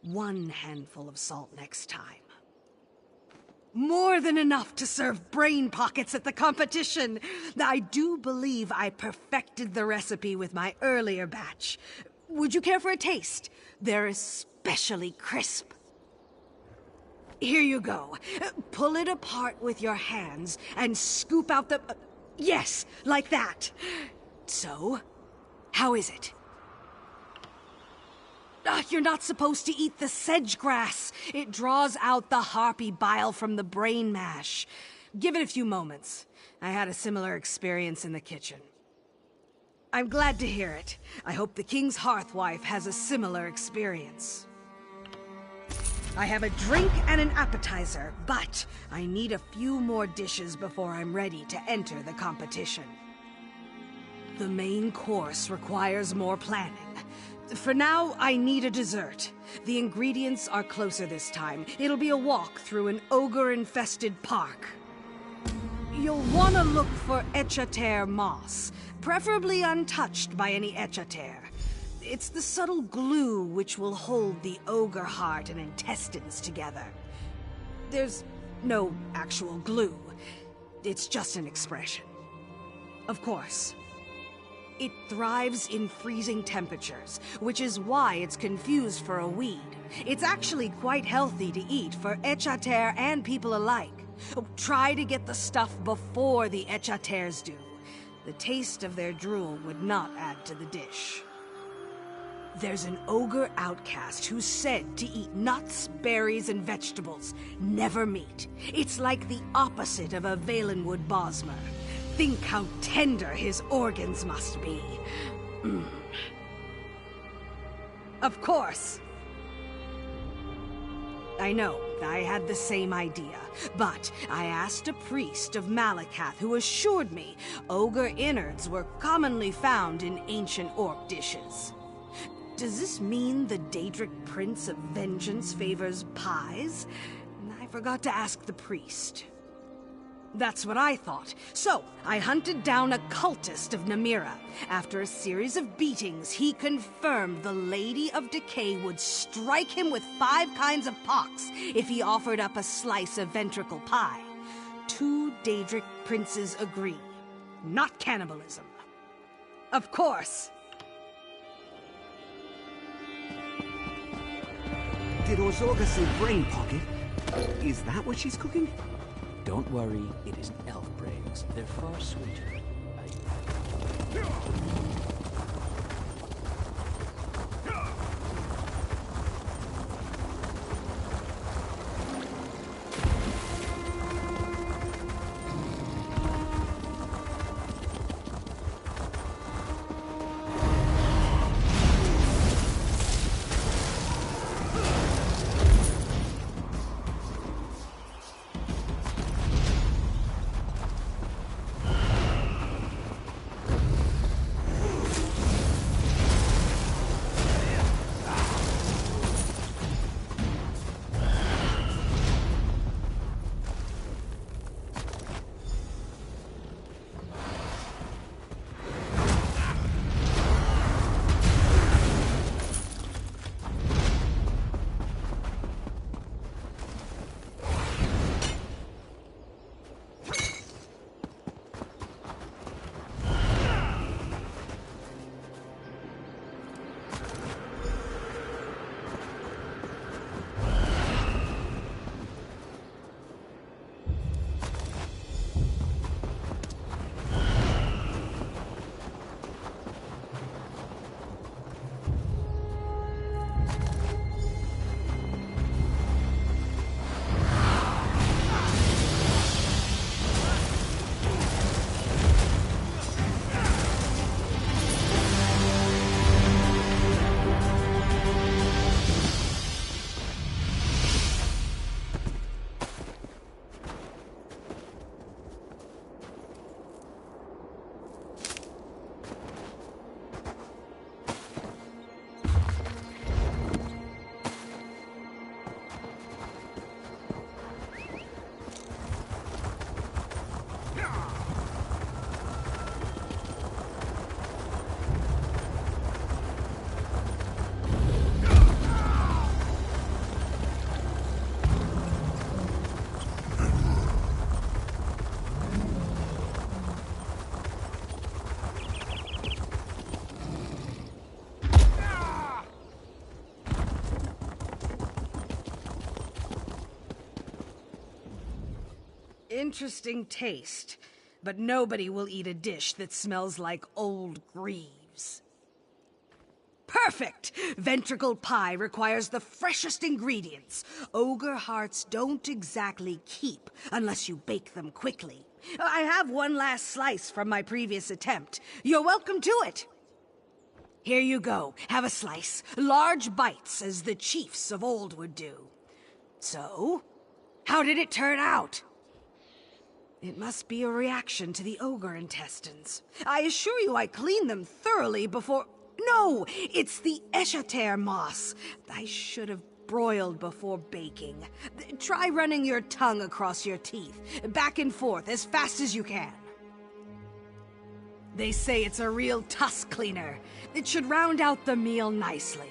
1 handful of salt next time. More than enough to serve brain pockets at the competition. I do believe I perfected the recipe with my earlier batch. Would you care for a taste? They're especially crisp. Here you go. Pull it apart with your hands and scoop out the... yes, like that. So, how is it? You're not supposed to eat the sedge grass. It draws out the harpy bile from the brain mash. Give it a few moments. I had a similar experience in the kitchen. I'm glad to hear it. I hope the King's Hearthwife has a similar experience. I have a drink and an appetizer, but I need a few more dishes before I'm ready to enter the competition. The main course requires more planning. For now, I need a dessert. The ingredients are closer this time. It'll be a walk through an ogre-infested park. You'll want to look for Echater moss, preferably untouched by any Echater. It's the subtle glue which will hold the ogre heart and intestines together. There's no actual glue. It's just an expression. Of course. It thrives in freezing temperatures, which is why it's confused for a weed. It's actually quite healthy to eat for Echater and people alike. Try to get the stuff before the Echaters do. The taste of their drool would not add to the dish. There's an ogre outcast who's said to eat nuts, berries, and vegetables, never meat. It's like the opposite of a Valenwood Bosmer. Think how tender his organs must be. Of course. I know, I had the same idea, but I asked a priest of Malakath who assured me ogre innards were commonly found in ancient orc dishes. Does this mean the Daedric Prince of Vengeance favors pies? I forgot to ask the priest. That's what I thought. So, I hunted down a cultist of Namira. After a series of beatings, he confirmed the Lady of Decay would strike him with 5 kinds of pox if he offered up a slice of ventricle pie. 2 Daedric princes agree. Not cannibalism. Of course. Did Orzorga say brain pocket? Is that what she's cooking? Don't worry, it isn't elf brains. They're far sweeter. Interesting taste. But nobody will eat a dish that smells like old greaves. Perfect! Ventricle pie requires the freshest ingredients. Ogre hearts don't exactly keep unless you bake them quickly. I have one last slice from my previous attempt. You're welcome to it. Here you go. Have a slice. Large bites, as the chiefs of old would do. So, how did it turn out? It must be a reaction to the ogre intestines. I assure you I cleaned them thoroughly before... No! It's the echater moss. I should have broiled before baking. Try running your tongue across your teeth, back and forth, as fast as you can. They say it's a real tusk cleaner. It should round out the meal nicely.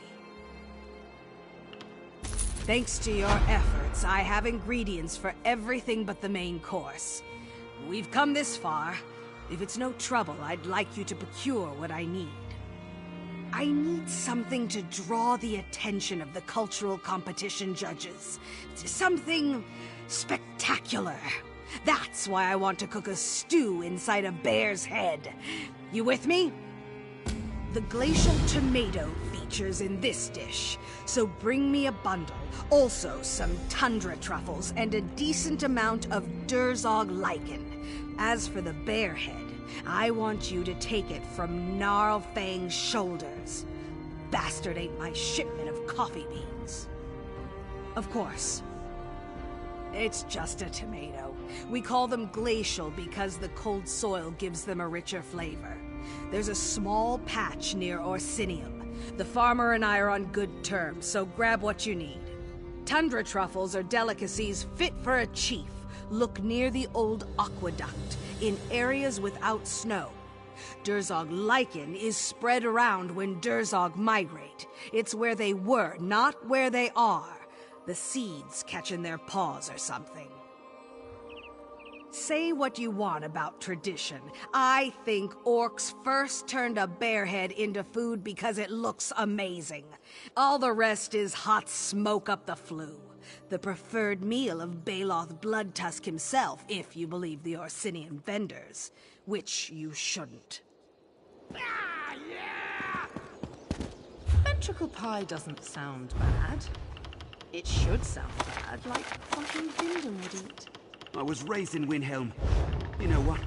Thanks to your efforts, I have ingredients for everything but the main course. We've come this far. If it's no trouble, I'd like you to procure what I need. I need something to draw the attention of the cultural competition judges. Something spectacular. That's why I want to cook a stew inside a bear's head. You with me? The glacial tomato features in this dish, so bring me a bundle. Also some tundra truffles and a decent amount of Durzog lichen. As for the bear head, I want you to take it from Gnarlfang's shoulders. Bastard ate my shipment of coffee beans. Of course. It's just a tomato. We call them glacial because the cold soil gives them a richer flavor. There's a small patch near Orsinium. The farmer and I are on good terms, so grab what you need. Tundra truffles are delicacies fit for a chief. Look near the old aqueduct, in areas without snow. Durzog lichen is spread around when Durzog migrate. It's where they were, not where they are. The seeds catch in their paws or something. Say what you want about tradition. I think orcs first turned a bear head into food because it looks amazing. All the rest is hot smoke up the flue. The preferred meal of Baloth Bloodtusk himself, if you believe the Orsinian vendors. Which you shouldn't. Ventricle pie doesn't sound bad. It should sound bad, like something Bindon would eat. I was raised in Windhelm. You know what?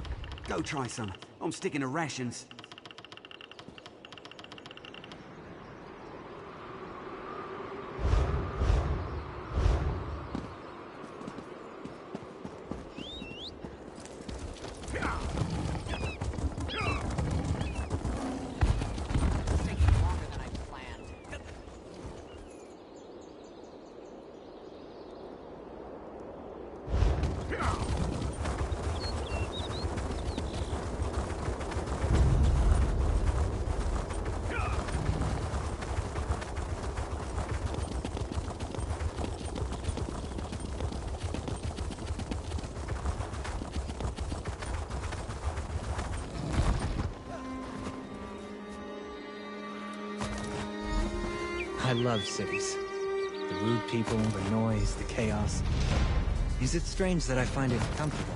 Go try some. I'm sticking to rations. I love cities. The rude people, the noise, the chaos. Is it strange that I find it comfortable?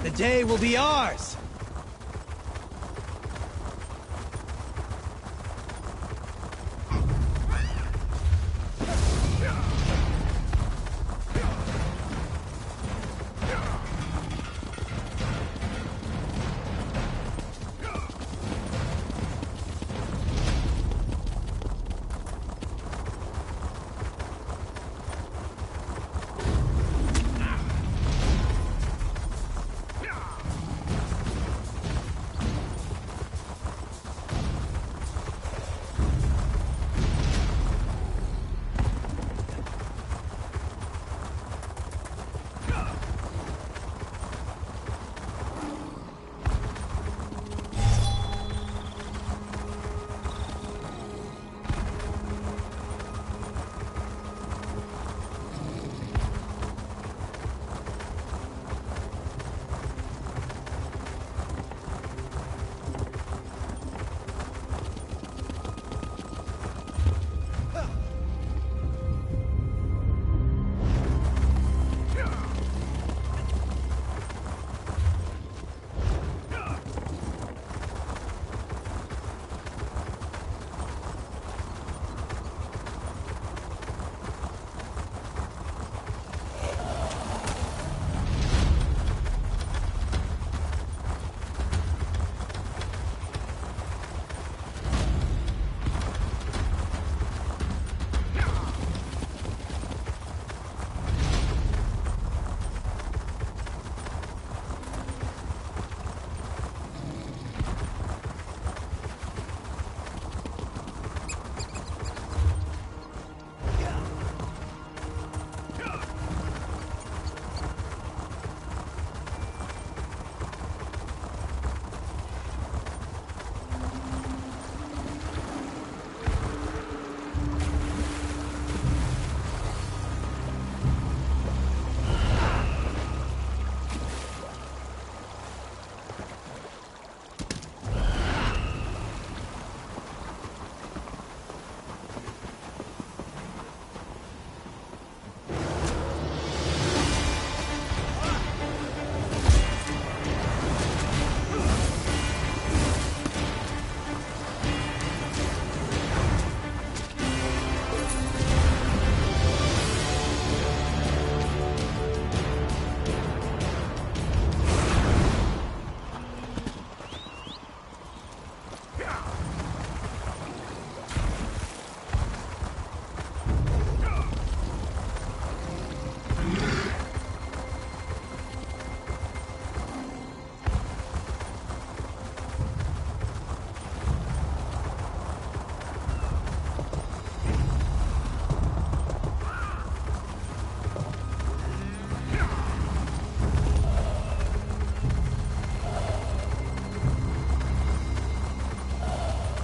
The day will be ours!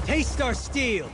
Taste our steel!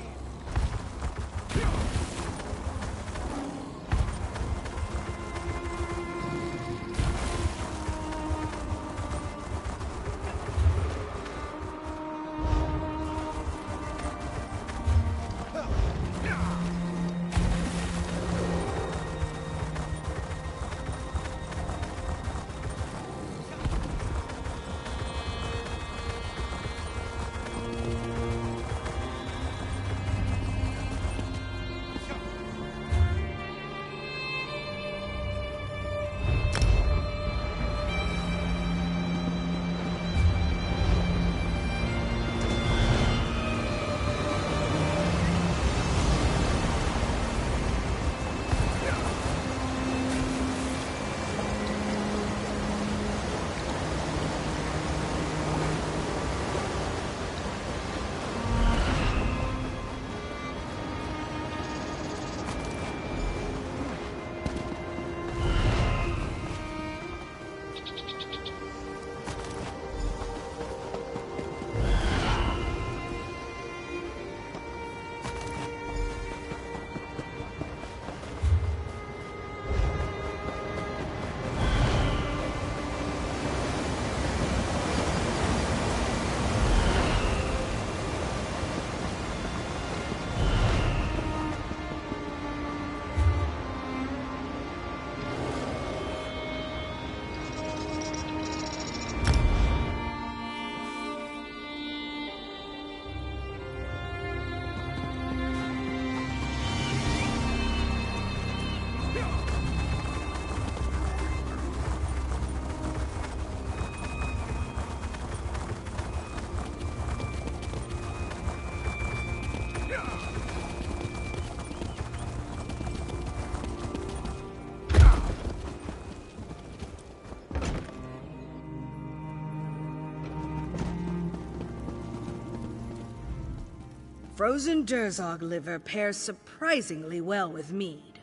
Frozen Durzog liver pairs surprisingly well with mead.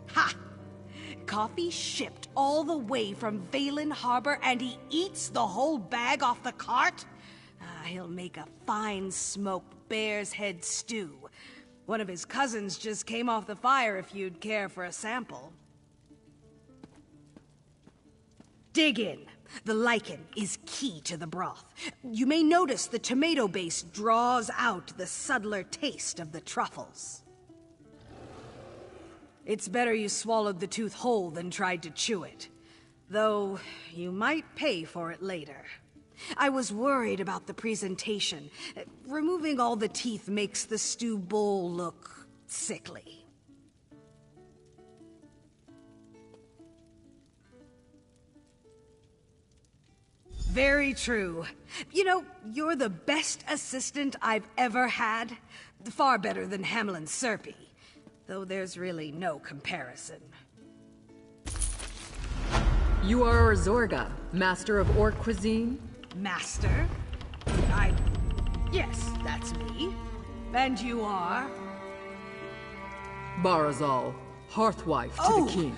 Ha! Coffee shipped all the way from Valen Harbor, and he eats the whole bag off the cart? He'll make a fine smoked bear's head stew. One of his cousins just came off the fire if you'd care for a sample. Dig in. The lichen is key to the broth. You may notice the tomato base draws out the subtler taste of the truffles. It's better you swallowed the tooth whole than tried to chew it. Though, you might pay for it later. I was worried about the presentation. Removing all the teeth makes the stew bowl look sickly. Very true. You know, you're the best assistant I've ever had. Far better than Hamlin Serpy. Though there's really no comparison. You are Orzorga, master of orc cuisine? Master? Yes, that's me. And you are? Barazal, hearthwife to the king.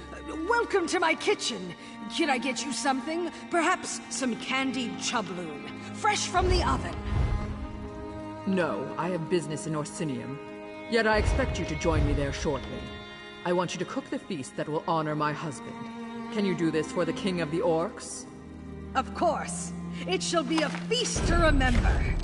Welcome to my kitchen. Can I get you something? Perhaps some candied chubloon, fresh from the oven. No, I have business in Orsinium. Yet I expect you to join me there shortly. I want you to cook the feast that will honor my husband. Can you do this for the king of the orcs? Of course. It shall be a feast to remember.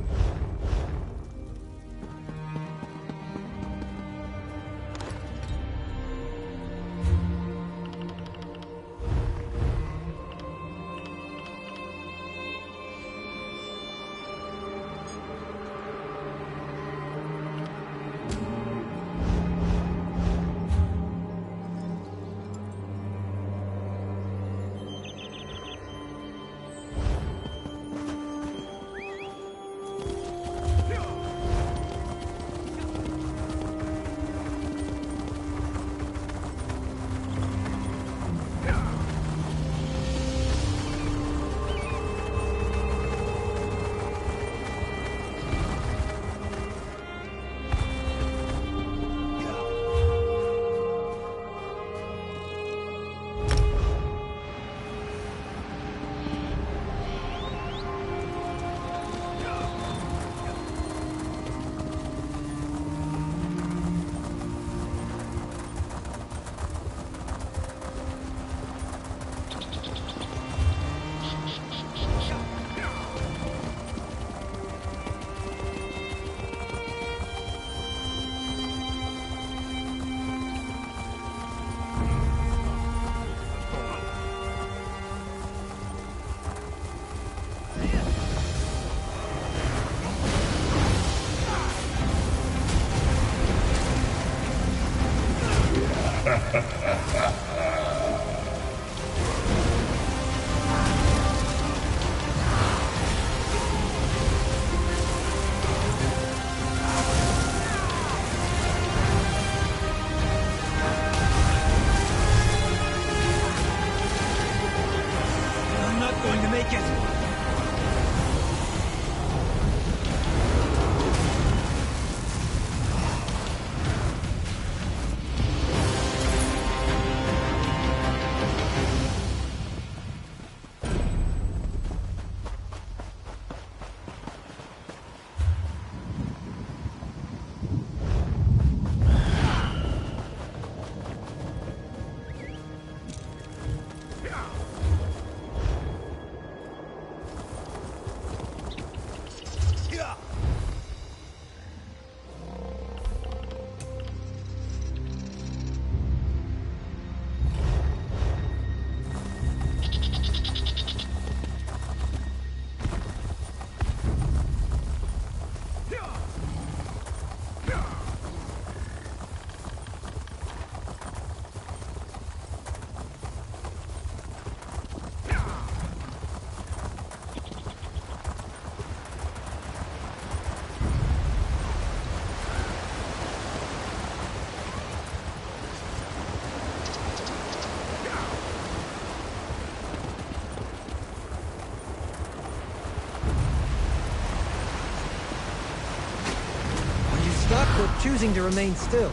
choosing to remain still.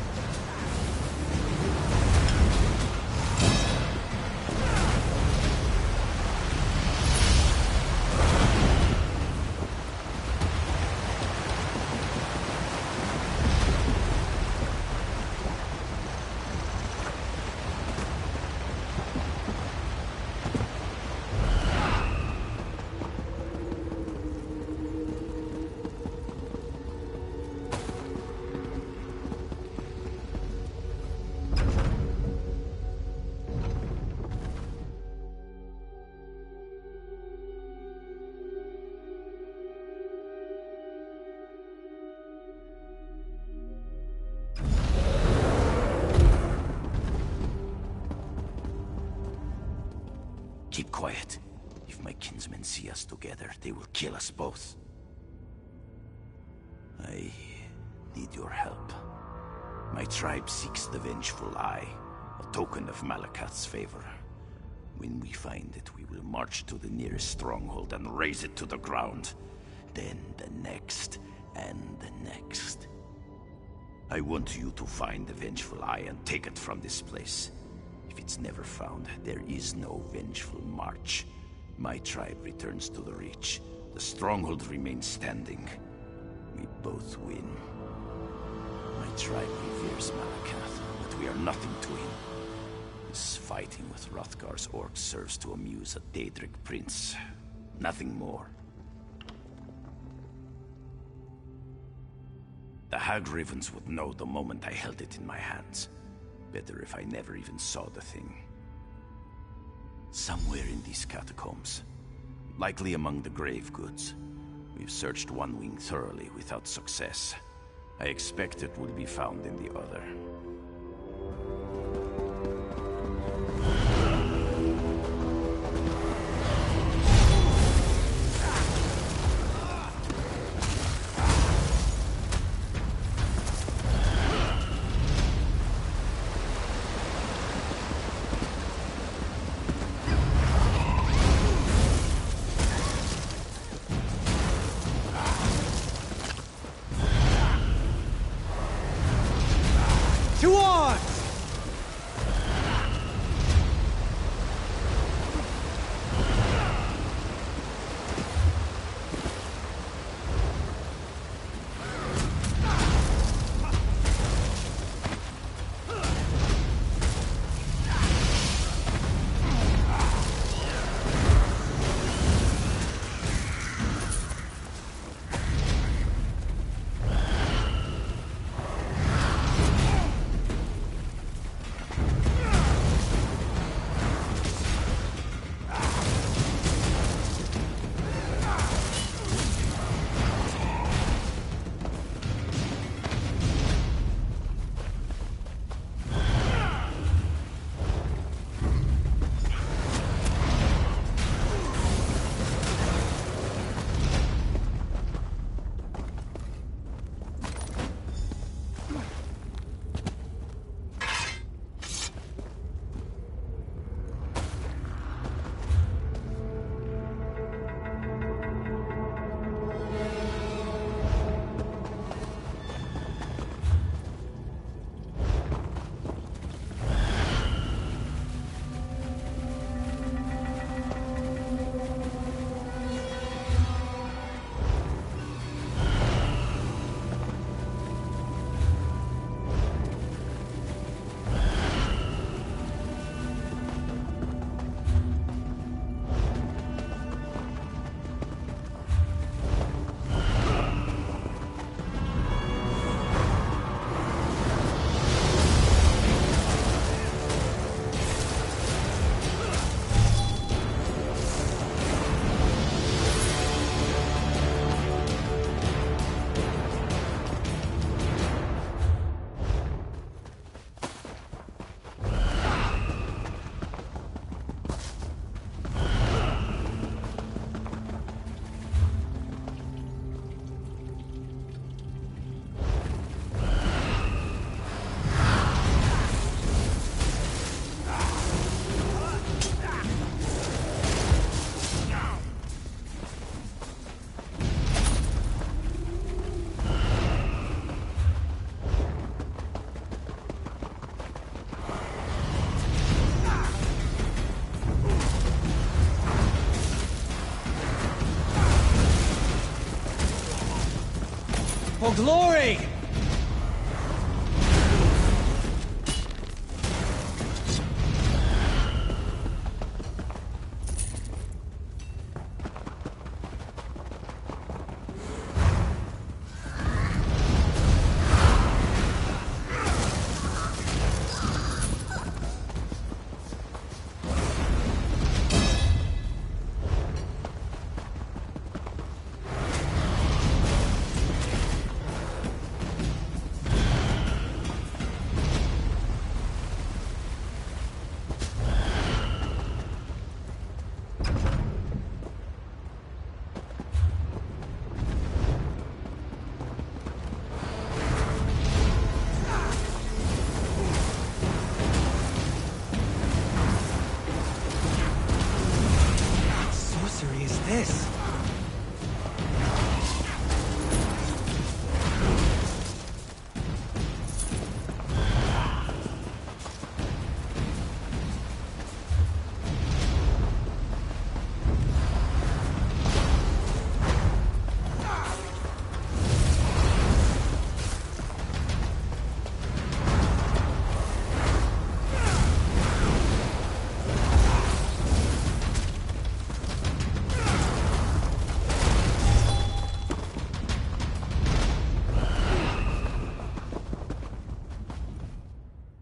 Keep quiet. If my kinsmen see us together, they will kill us both. I need your help. My tribe seeks the Vengeful Eye, a token of Malakath's favor. When we find it, we will march to the nearest stronghold and raze it to the ground. Then the next, and the next. I want you to find the Vengeful Eye and take it from this place. If it's never found, there is no Vengeful March. My tribe returns to the Reach. The stronghold remains standing. We both win. My tribe reveres Malakath, but we are nothing to him. This fighting with Hrothgar's orcs serves to amuse a Daedric prince. Nothing more. The Hag Ravens would know the moment I held it in my hands. Better if I never even saw the thing. Somewhere in these catacombs. Likely among the grave goods. We've searched one wing thoroughly without success. I expect it will be found in the other. To For glory! This?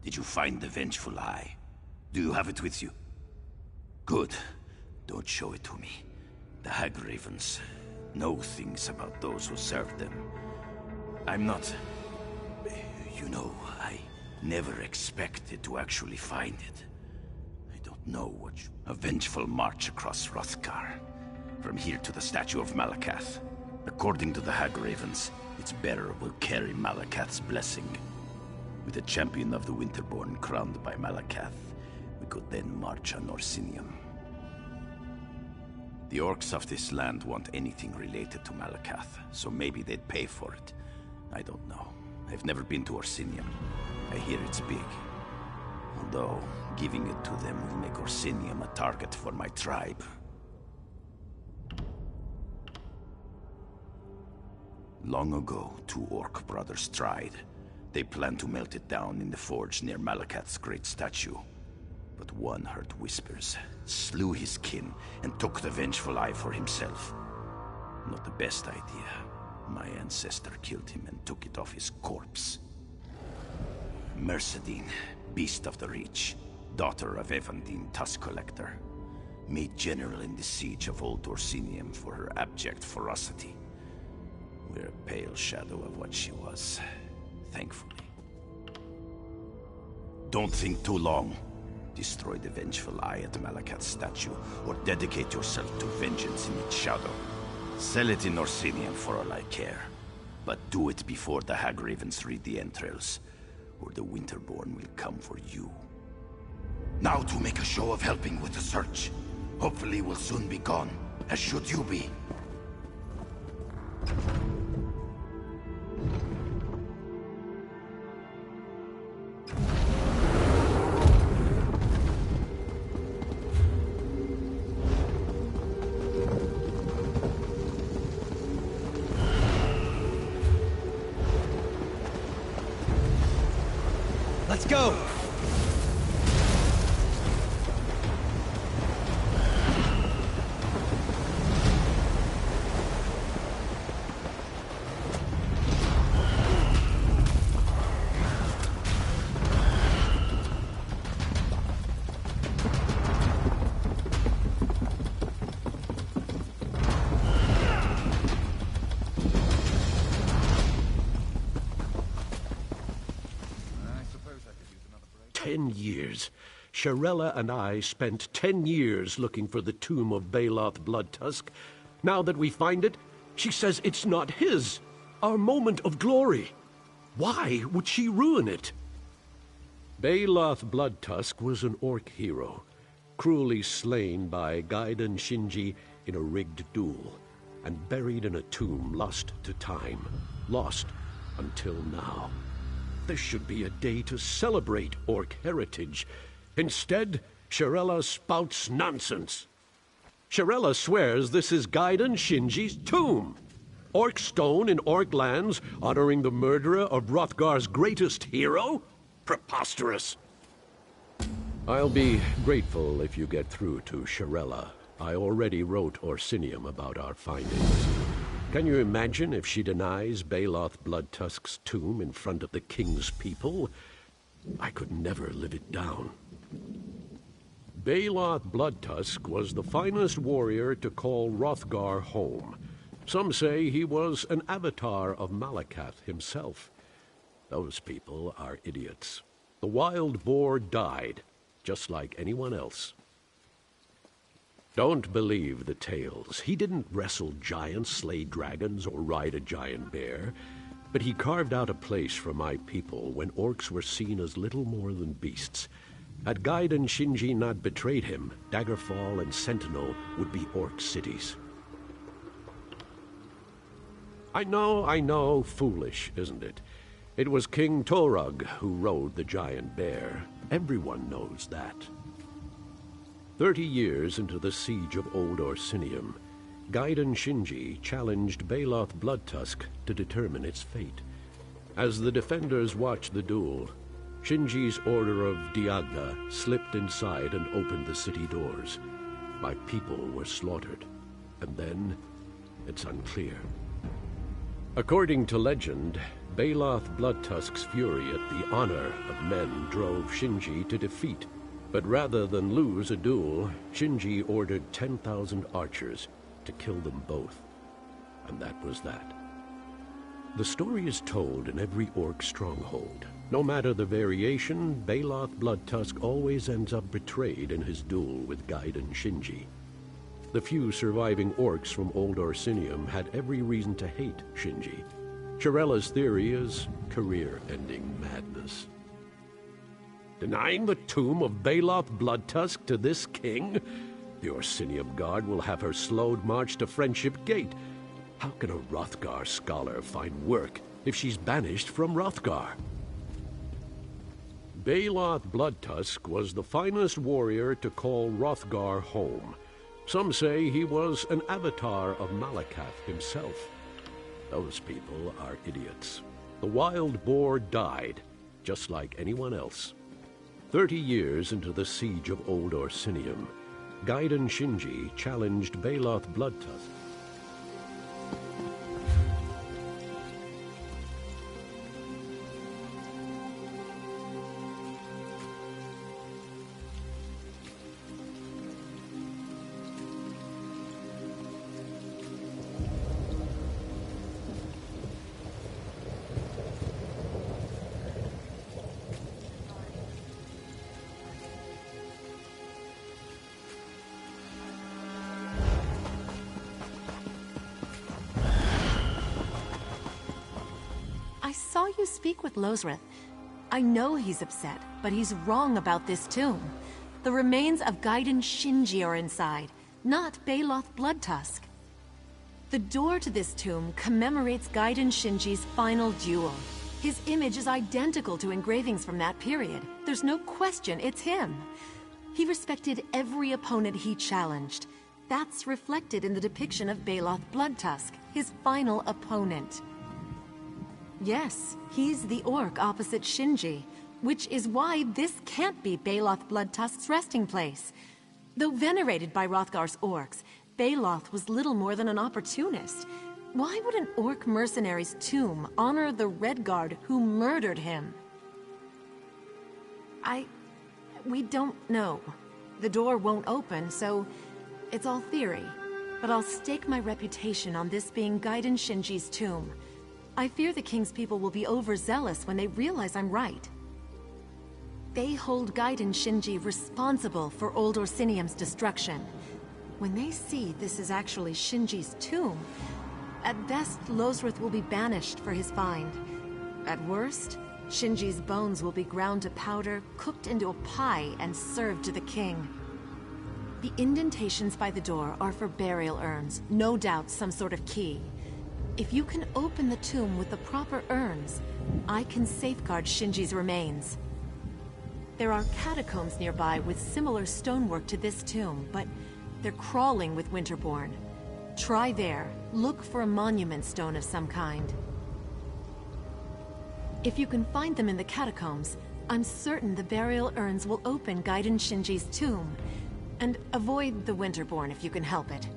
Did you find the Vengeful Eye? Do you have it with you? Good. Don't show it to me. The Hag Ravens know things about those who served them. I'm not... You know, I never expected to actually find it. I don't know what... A vengeful march across Hrothgar. From here to the statue of Malakath. According to the Hag Ravens, its bearer will carry Malakath's blessing. With the champion of the Winterborn crowned by Malakath, we could then march on Orsinium. The orcs of this land want anything related to Malakath, so maybe they'd pay for it. I don't know. I've never been to Orsinium. I hear it's big. Although, giving it to them will make Orsinium a target for my tribe. Long ago, two orc brothers tried. They planned to melt it down in the forge near Malakath's great statue. But one heard whispers, slew his kin, and took the Vengeful Eye for himself. Not the best idea. My ancestor killed him and took it off his corpse. Mercedine, Beast of the Reach, daughter of Evandine Tusk Collector, made general in the siege of Old Orsinium for her abject ferocity. We're a pale shadow of what she was. Thankfully. Don't think too long. Destroy the Vengeful Eye at Malakath's statue, or dedicate yourself to vengeance in its shadow. Sell it in Orsinium for all I care. But do it before the Hag Ravens read the entrails, or the Winterborn will come for you. Now to make a show of helping with the search. Hopefully we'll soon be gone, as should you be. Let's go! Shirella and I spent 10 years looking for the tomb of Baloth Bloodtusk. Now that we find it, she says it's not his. Our moment of glory. Why would she ruin it? Baloth Bloodtusk was an orc hero, cruelly slain by Gaiden Shinji in a rigged duel, and buried in a tomb lost to time, lost until now. This should be a day to celebrate orc heritage. Instead, Shirella spouts nonsense. Shirella swears this is Gaiden Shinji's tomb. Orc stone in Orc lands, honoring the murderer of Hrothgar's greatest hero? Preposterous! I'll be grateful if you get through to Shirella. I already wrote Orsinium about our findings. Can you imagine if she denies Baloth Bloodtusk's tomb in front of the king's people? I could never live it down. Baloth Bloodtusk was the finest warrior to call Hrothgar home. Some say he was an avatar of Malakath himself. Those people are idiots. The wild boar died, just like anyone else. Don't believe the tales. He didn't wrestle giants, slay dragons, or ride a giant bear. But he carved out a place for my people when orcs were seen as little more than beasts. Had Gaiden Shinji not betrayed him, Daggerfall and Sentinel would be orc cities. I know, foolish, isn't it? It was King Torug who rode the giant bear. Everyone knows that. 30 years into the siege of Old Orsinium, Gaiden Shinji challenged Baloth Bloodtusk to determine its fate. As the defenders watched the duel, Shinji's order of Diagda slipped inside and opened the city doors. My people were slaughtered, and then it's unclear. According to legend, Baloth Bloodtusk's fury at the honor of men drove Shinji to defeat. But rather than lose a duel, Shinji ordered 10,000 archers to kill them both. And that was that. The story is told in every orc stronghold. No matter the variation, Baloth Bloodtusk always ends up betrayed in his duel with Gaiden Shinji. The few surviving orcs from Old Orsinium had every reason to hate Shinji. Shirella's theory is career-ending madness. Denying the tomb of Baloth Bloodtusk to this king? The Orsinium Guard will have her slowed march to Friendship Gate. How can a Hrothgar scholar find work if she's banished from Hrothgar? Baloth Bloodtusk was the finest warrior to call Hrothgar home. Some say he was an avatar of Malakath himself. Those people are idiots. The wild boar died, just like anyone else. 30 years into the siege of Old Orsinium, Gaiden Shinji challenged Baloth Bloodtusk. I saw you speak with Losrith. I know he's upset, but he's wrong about this tomb. The remains of Gaiden Shinji are inside, not Baloth Bloodtusk. The door to this tomb commemorates Gaiden Shinji's final duel. His image is identical to engravings from that period. There's no question it's him. He respected every opponent he challenged. That's reflected in the depiction of Baloth Bloodtusk, his final opponent. Yes, he's the orc opposite Shinji, which is why this can't be Baloth Bloodtusk's resting place. Though venerated by Hrothgar's orcs, Baloth was little more than an opportunist. Why would an orc mercenary's tomb honor the Redguard who murdered him? We don't know. The door won't open, so it's all theory. But I'll stake my reputation on this being Gaiden Shinji's tomb. I fear the King's people will be overzealous when they realize I'm right. They hold Gaiden Shinji responsible for Old Orsinium's destruction. When they see this is actually Shinji's tomb, at best, Losrith will be banished for his find. At worst, Shinji's bones will be ground to powder, cooked into a pie, and served to the king. The indentations by the door are for burial urns, no doubt some sort of key. If you can open the tomb with the proper urns, I can safeguard Shinji's remains. There are catacombs nearby with similar stonework to this tomb, but they're crawling with Winterborn. Try there. Look for a monument stone of some kind. If you can find them in the catacombs, I'm certain the burial urns will open Gaiden Shinji's tomb. And avoid the Winterborn if you can help it.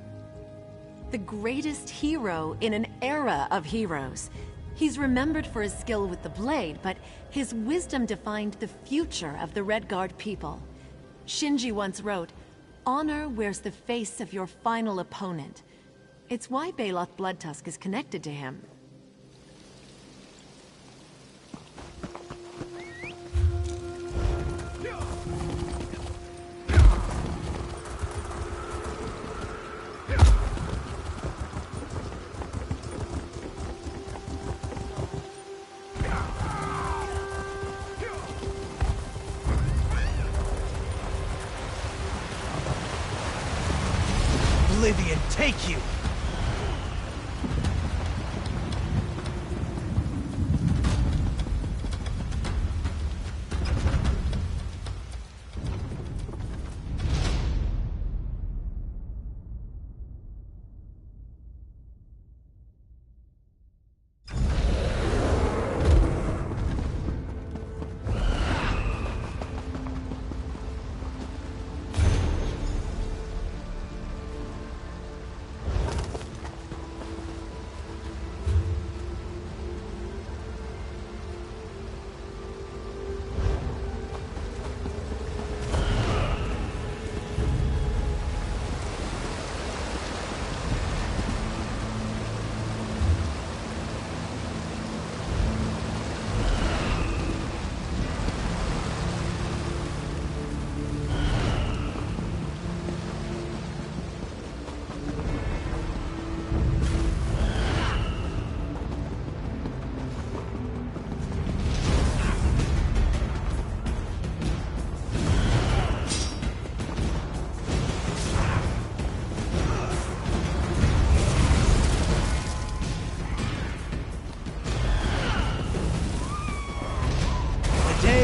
The greatest hero in an era of heroes. He's remembered for his skill with the blade, but his wisdom defined the future of the Redguard people. Shinji once wrote, "Honor wears the face of your final opponent." It's why Baloth Bloodtusk is connected to him. Oblivion take you!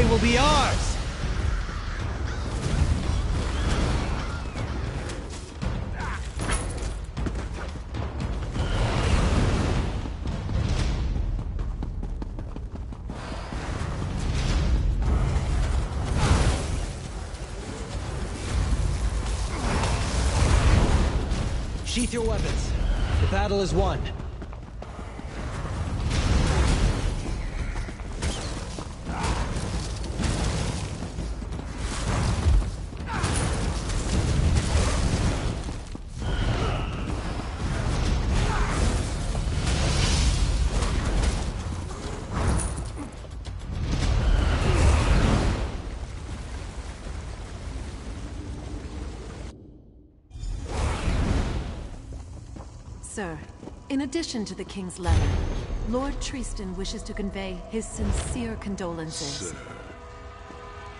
Will be ours! Sheath your weapons. The battle is won. Sir, in addition to the King's letter, Lord Tristan wishes to convey his sincere condolences. Sir,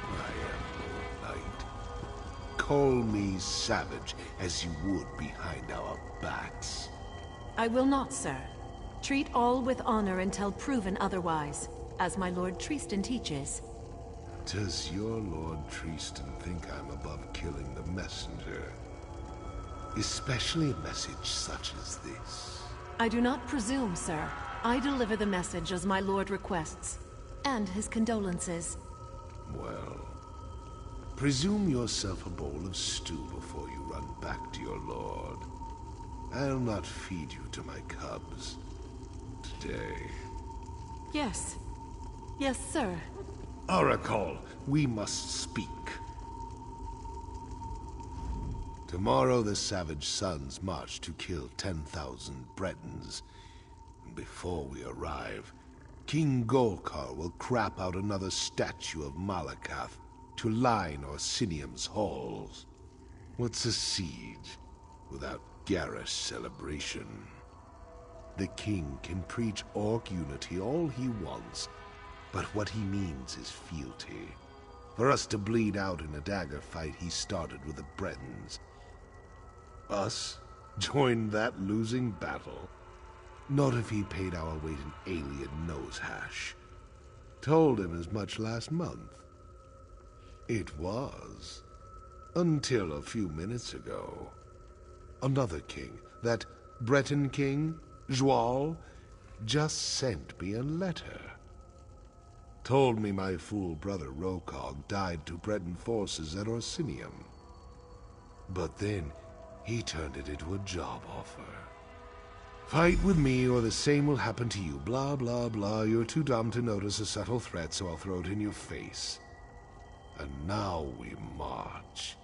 I am no knight. Call me savage as you would behind our backs. I will not, sir. Treat all with honor until proven otherwise, as my Lord Tristan teaches. Does your Lord Tristan think I'm above killing the messenger? Especially a message such as this. I do not presume, sir. I deliver the message as my lord requests, and his condolences. Well, presume yourself a bowl of stew before you run back to your lord. I'll not feed you to my cubs today. Yes. Yes, sir. Oracle, we must speak. Tomorrow the Savage Sons march to kill 10,000 Bretons. And before we arrive, King Golkar will crap out another statue of Malakath to line Orsinium's halls. What's a siege without garish celebration? The king can preach Orc unity all he wants, but what he means is fealty. For us to bleed out in a dagger fight he started with the Bretons. Us? Join that losing battle? Not if he paid our weight in alien nosehash. Told him as much last month. It was. Until a few minutes ago. Another king, that Breton King, Joal, just sent me a letter. Told me my fool brother Rokog died to Breton forces at Orsinium. But then, he turned it into a job offer. Fight with me or the same will happen to you. Blah, blah, blah. You're too dumb to notice a subtle threat, so I'll throw it in your face. And now we march.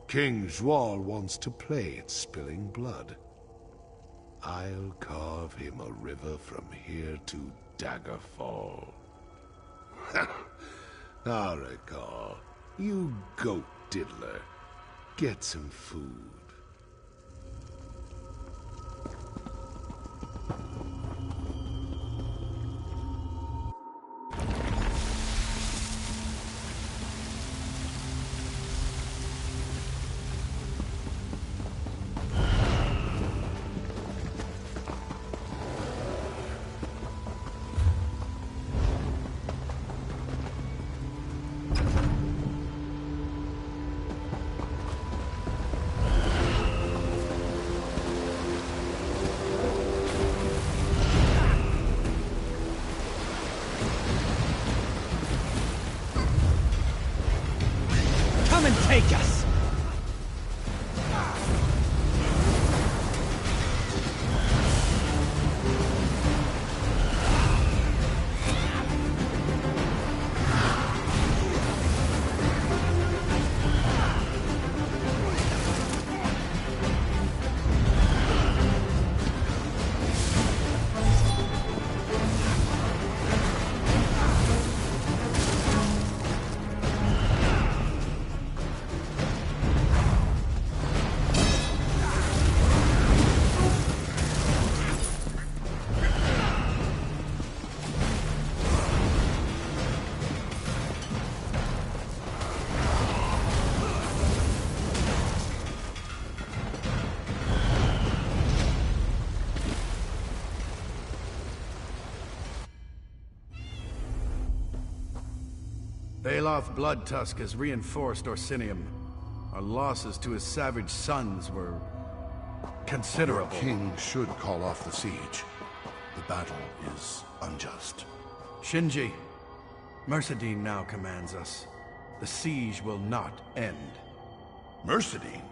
King Joal wants to play at spilling blood. I'll carve him a river from here to Daggerfall. Arakal, you goat diddler. Get some food. Take us! Baloth Bloodtusk has reinforced Orsinium. Our losses to his savage sons were considerable. Your king should call off the siege. The battle is unjust. Shinji, Mercedine now commands us. The siege will not end. Mercedine?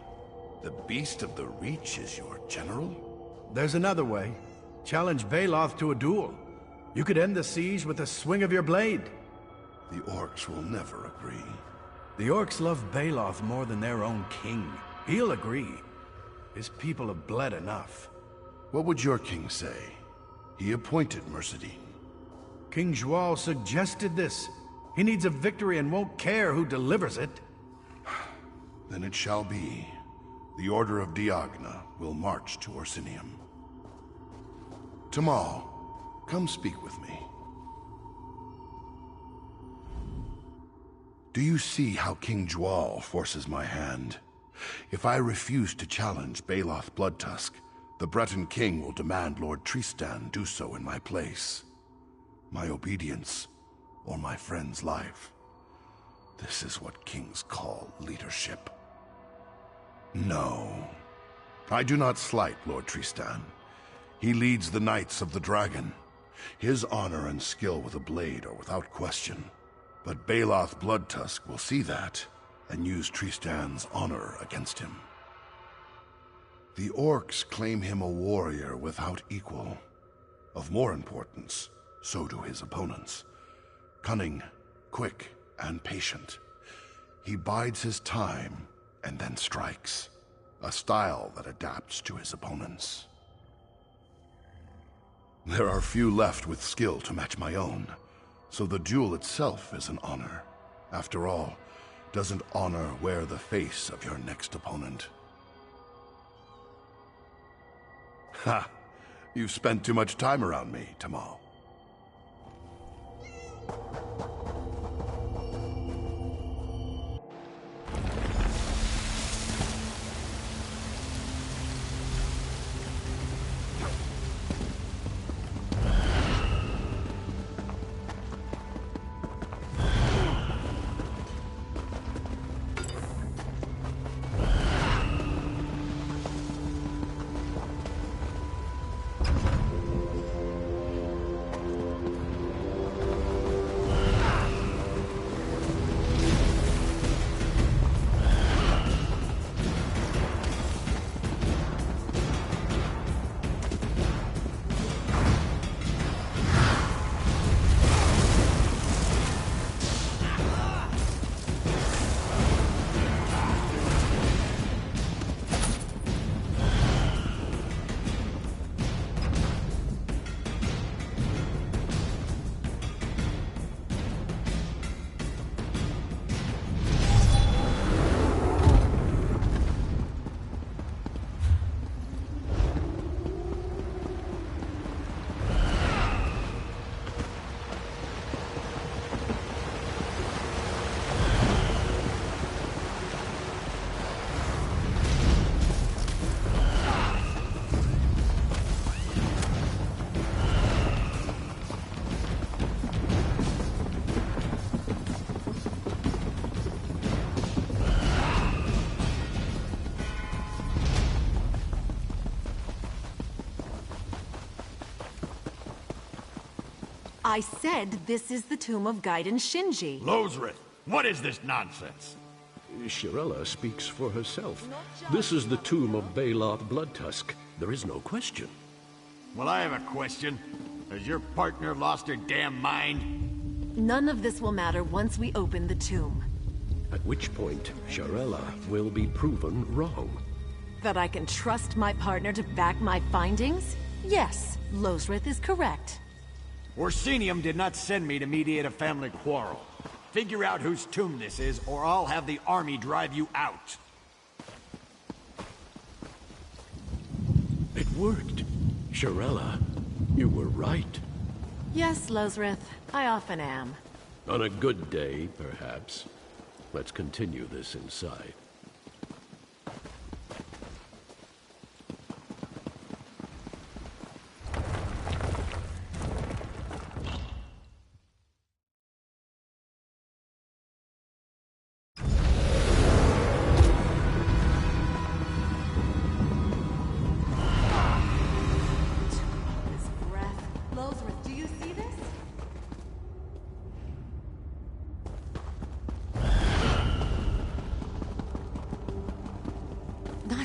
The beast of the Reach is your general? There's another way. Challenge Baloth to a duel. You could end the siege with a swing of your blade. The orcs will never agree. The orcs love Baloth more than their own king. He'll agree. His people have bled enough. What would your king say? He appointed Mercedine. King Joal suggested this. He needs a victory and won't care who delivers it. Then it shall be. The Order of Diagna will march to Orsinium. Tamal, come speak with me. Do you see how King Joal forces my hand? If I refuse to challenge Baloth Bloodtusk, the Breton king will demand Lord Tristan do so in my place. My obedience, or my friend's life. This is what kings call leadership. No. I do not slight Lord Tristan. He leads the Knights of the Dragon. His honor and skill with a blade are without question. But Baloth Bloodtusk will see that, and use Tristan's honor against him. The orcs claim him a warrior without equal. Of more importance, so do his opponents. Cunning, quick, and patient. He bides his time, and then strikes. A style that adapts to his opponents. There are few left with skill to match my own. So the duel itself is an honor. After all, doesn't honor wear the face of your next opponent? Ha! You've spent too much time around me, Tamal. I said this is the tomb of Gaiden Shinji. Lozrith, what is this nonsense? Shirella speaks for herself. This is the tomb of Baloth Bloodtusk. There is no question. Well, I have a question. Has your partner lost her damn mind? None of this will matter once we open the tomb. At which point, Shirella will be proven wrong. That I can trust my partner to back my findings? Yes, Lozrith is correct. Orsinium did not send me to mediate a family quarrel. Figure out whose tomb this is, or I'll have the army drive you out. It worked. Shirella, you were right. Yes, Lozrith, I often am. On a good day, perhaps. Let's continue this inside.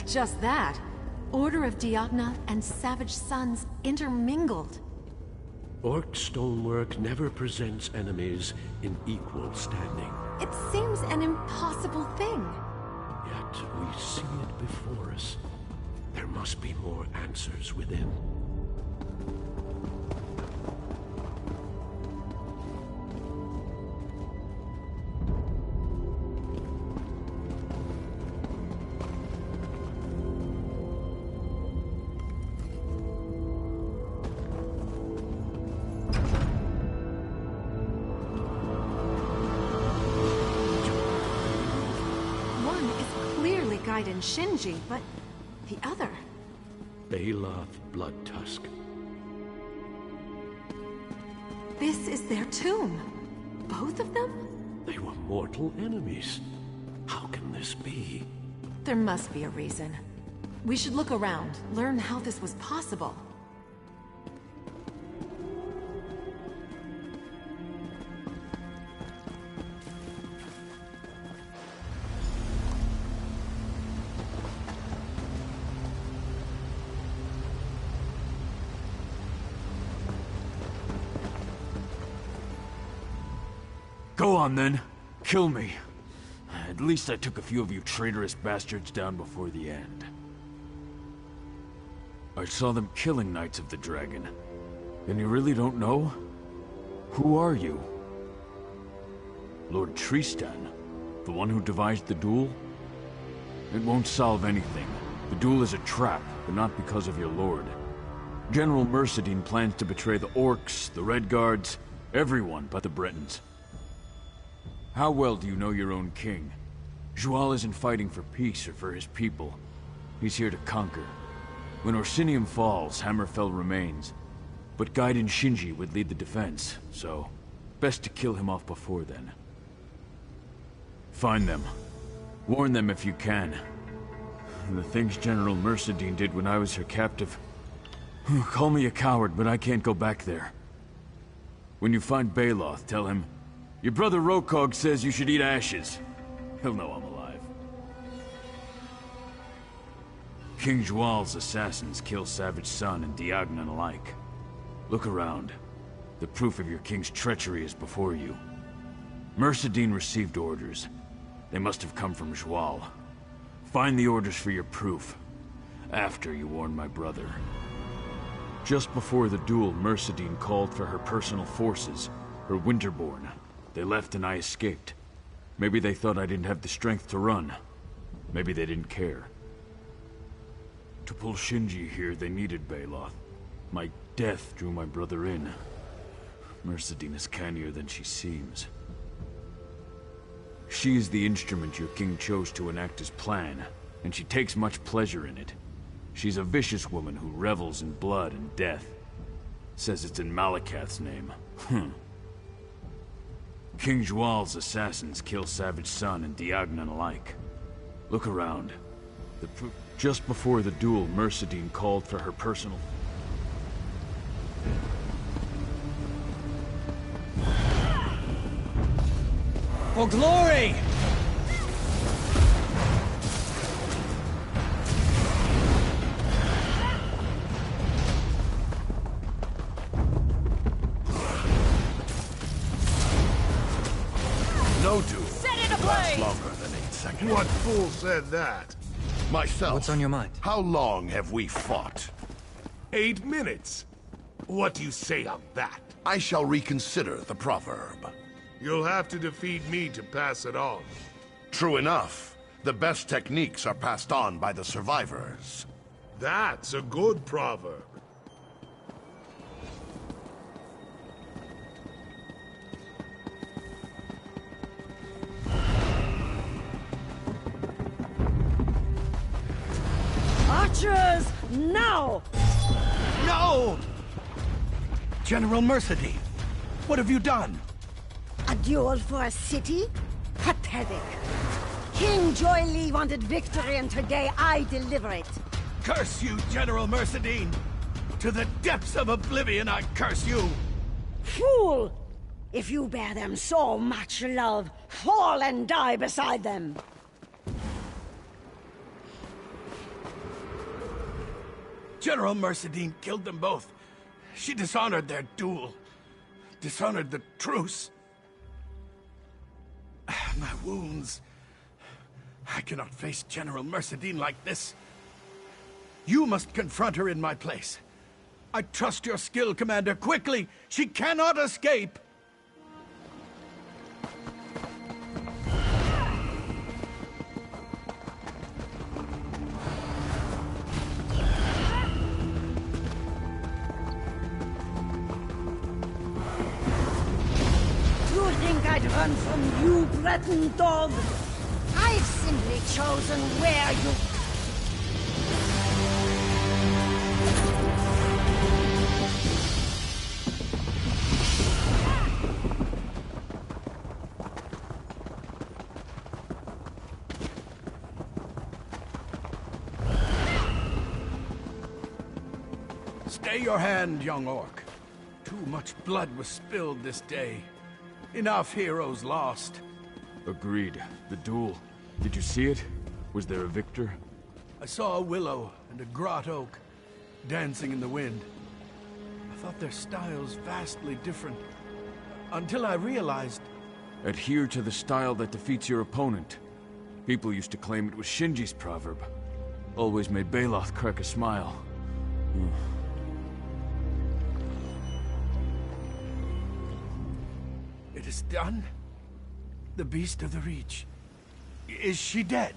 Just that. Order of Diagna and Savage Sons intermingled. Orc stonework never presents enemies in equal standing. It seems an impossible thing. Yet we see it before us. There must be more answers within. Gaiden Shinji, but the other... Baloth Bloodtusk. This is their tomb. Both of them? They were mortal enemies. How can this be? There must be a reason. We should look around, learn how this was possible. Go on, then. Kill me. At least I took a few of you traitorous bastards down before the end. I saw them killing Knights of the Dragon. And you really don't know? Who are you? Lord Tristan? The one who devised the duel? It won't solve anything. The duel is a trap, but not because of your lord. General Mercedine plans to betray the Orcs, the Red Guards, everyone but the Bretons. How well do you know your own king? Joal isn't fighting for peace or for his people. He's here to conquer. When Orsinium falls, Hammerfell remains. But Gaiden Shinji would lead the defense, so best to kill him off before then. Find them. Warn them if you can. The things General Mercedine did when I was her captive. Call me a coward, but I can't go back there. When you find Baloth, tell him, your brother Rokog says you should eat ashes. He'll know I'm alive. King Joal's assassins kill Savage Son and Diagnan alike. Look around. The proof of your king's treachery is before you. Mercedine received orders. They must have come from Joal. Find the orders for your proof. After you warn my brother. Just before the duel, Mercedine called for her personal forces, her Winterborn. They left and I escaped. Maybe they thought I didn't have the strength to run. Maybe they didn't care. To pull Shinji here, they needed Baloth. My death drew my brother in. Mercedine is cannier than she seems. She is the instrument your king chose to enact his plan, and she takes much pleasure in it. She's a vicious woman who revels in blood and death. Says it's in Malakath's name. King Joal's assassins kill Savage Son and Diagnan alike. Look around. Just before the duel, Mercedine called for her personal... For glory! No duel Set it ablaze! lasts longer than 8 seconds. What fool said that? Myself. What's on your mind? How long have we fought? 8 minutes. What do you say on that? I shall reconsider the proverb. You'll have to defeat me to pass it on. True enough. The best techniques are passed on by the survivors. That's a good proverb. Archers, now! No! General Mercedine, what have you done? A duel for a city? Pathetic. King Joy wanted victory, and today I deliver it. Curse you, General Mercedine! To the depths of oblivion, I curse you! Fool! If you bear them so much love, fall and die beside them. General Mercedine killed them both. She dishonored their duel. Dishonored the truce. My wounds. I cannot face General Mercedine like this. You must confront her in my place. I trust your skill, Commander. Quickly! She cannot escape! You think I'd run from you, Breton dog? I've simply chosen where you... Stay your hand, young orc. Too much blood was spilled this day. Enough heroes lost. Agreed. The duel. Did you see it? Was there a victor? I saw a willow and a grot oak dancing in the wind. I thought their styles vastly different, until I realized... Adhere to the style that defeats your opponent. People used to claim it was Shinji's proverb. Always made Baloth crack a smile. It is done? The Beast of the Reach. Is she dead?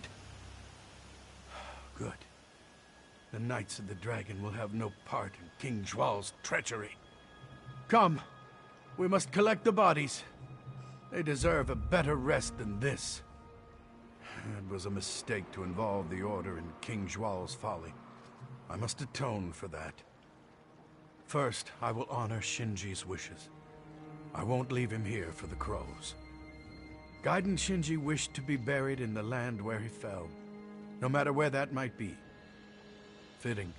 Good. The Knights of the Dragon will have no part in King Zhual's treachery. Come, we must collect the bodies. They deserve a better rest than this. It was a mistake to involve the Order in King Zhual's folly. I must atone for that. First, I will honor Shinji's wishes. I won't leave him here for the crows. Gaiden Shinji wished to be buried in the land where he fell, no matter where that might be. Fitting.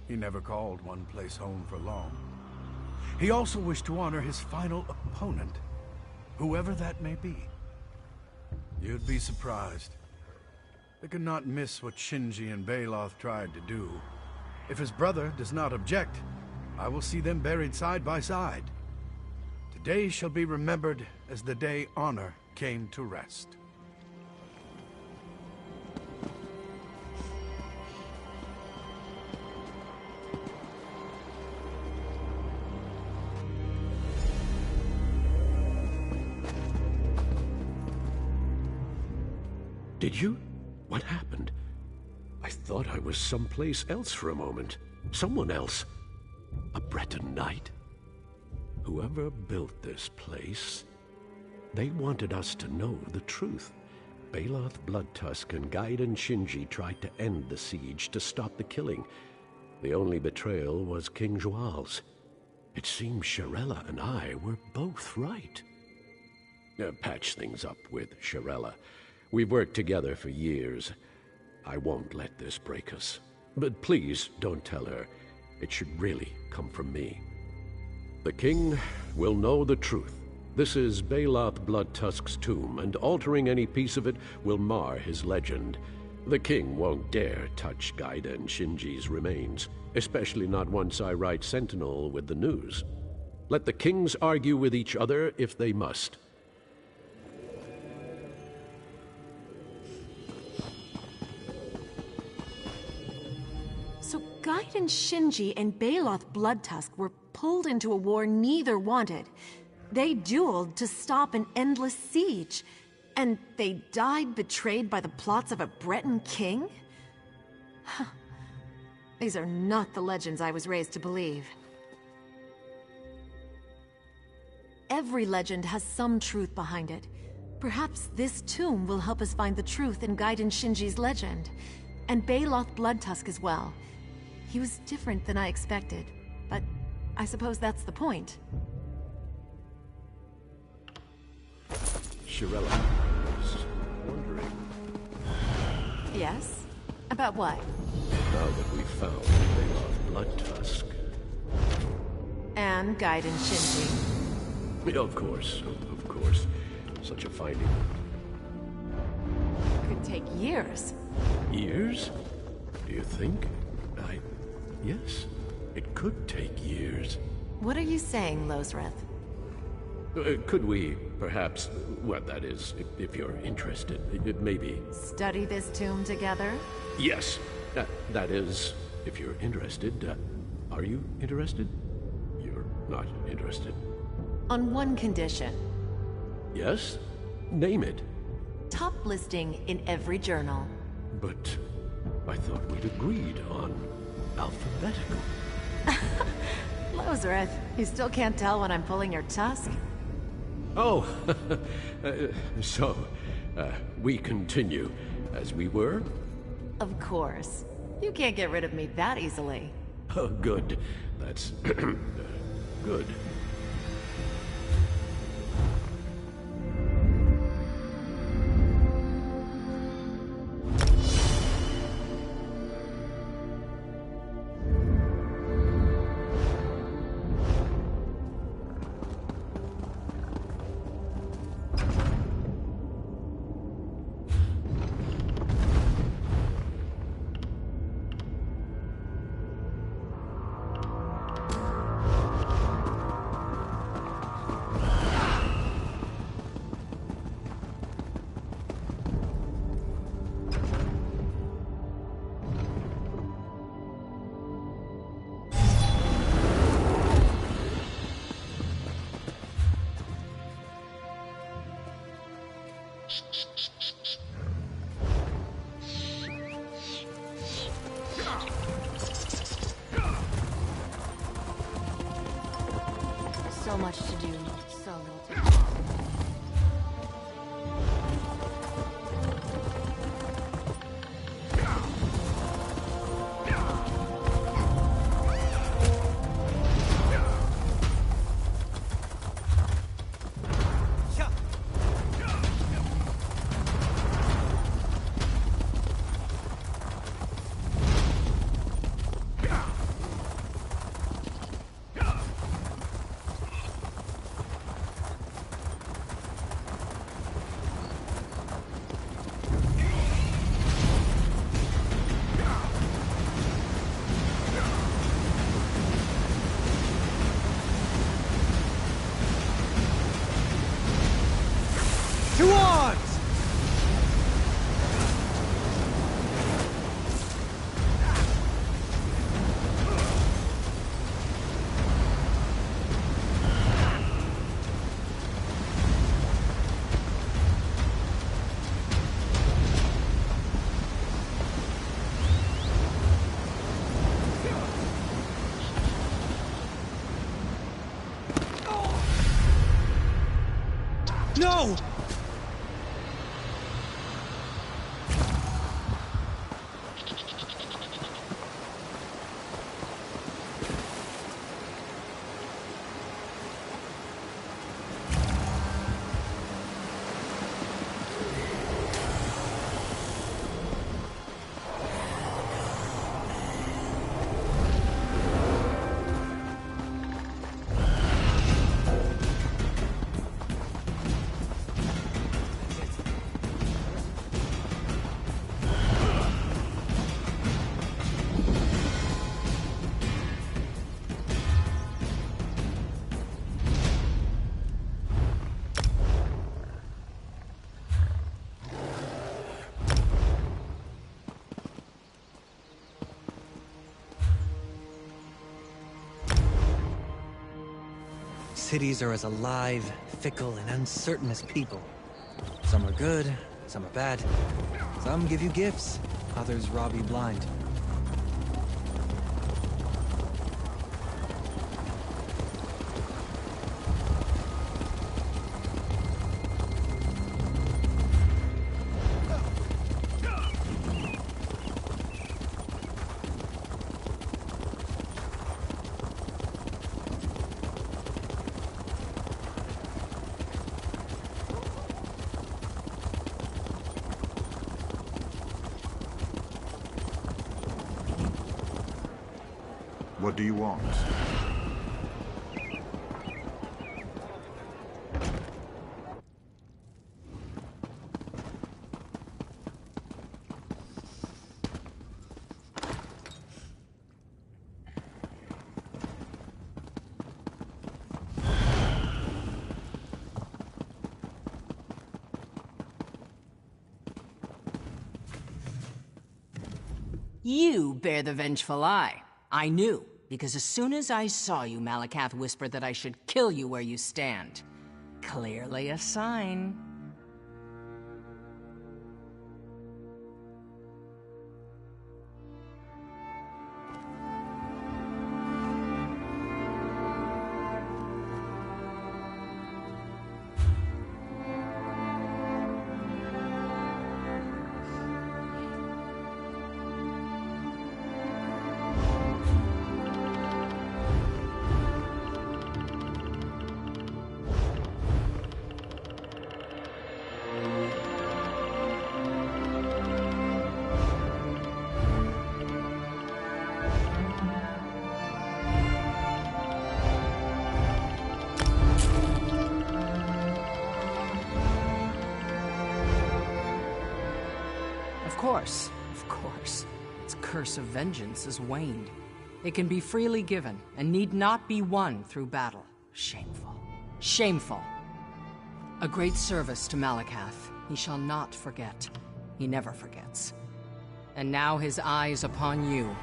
He never called one place home for long. He also wished to honor his final opponent, whoever that may be. You'd be surprised. They could not miss what Shinji and Baloth tried to do. If his brother does not object, I will see them buried side by side. Today shall be remembered as the day honor came to rest. Did you? What happened? I thought I was someplace else for a moment. Someone else. A Breton knight? Whoever built this place, they wanted us to know the truth. Baloth Bloodtusk and Gaiden Shinji tried to end the siege to stop the killing. The only betrayal was King Zhual's. It seems Shirella and I were both right. Patch things up with Shirella. We've worked together for years. I won't let this break us. But please don't tell her. It should really come from me. The king will know the truth, This is Baloth Bloodtusk's tomb, and altering any piece of it will mar his legend. The king won't dare touch Gaiden Shinji's remains, especially not once I write Sentinel with the news. Let the kings argue with each other if they must. So Gaiden Shinji and Baloth Bloodtusk were pulled into a war neither wanted. They dueled to stop an endless siege. And they died betrayed by the plots of a Breton king? These are not the legends I was raised to believe. Every legend has some truth behind it. Perhaps this tomb will help us find the truth in Gaiden Shinji's legend. And Baloth Bloodtusk as well. He was different than I expected, but I suppose that's the point. Shirella, I was wondering... Yes? About what? Now that we've found Baloth Bloodtusk... And Gaiden Shinji. Of course. Such a finding. Could take years. Years? Do you think? Yes, it could take years. What are you saying, Losreth? Could we, perhaps, well, that is, if you're interested, maybe... Study this tomb together? Yes, that is, if you're interested. Are you interested? You're not interested. On one condition. Yes? Name it. Top listing in every journal. But I thought we'd agreed on alphabetical. Losreth, you still can't tell when I'm pulling your tusk? Oh, so, we continue as we were? Of course. You can't get rid of me that easily. Oh, good. That's... good. So much to do, so little time. cities are as alive, fickle, and uncertain as people. Some are good, some are bad. Some give you gifts, others rob you blind. What do you want? You bear the vengeful eye. I knew, because as soon as I saw you, Malakath whispered that I should kill you where you stand. Clearly a sign. Of course. Its curse of vengeance has waned. It can be freely given, and need not be won through battle. Shameful. Shameful. A great service to Malakath. He shall not forget. He never forgets. And now his eye is upon you.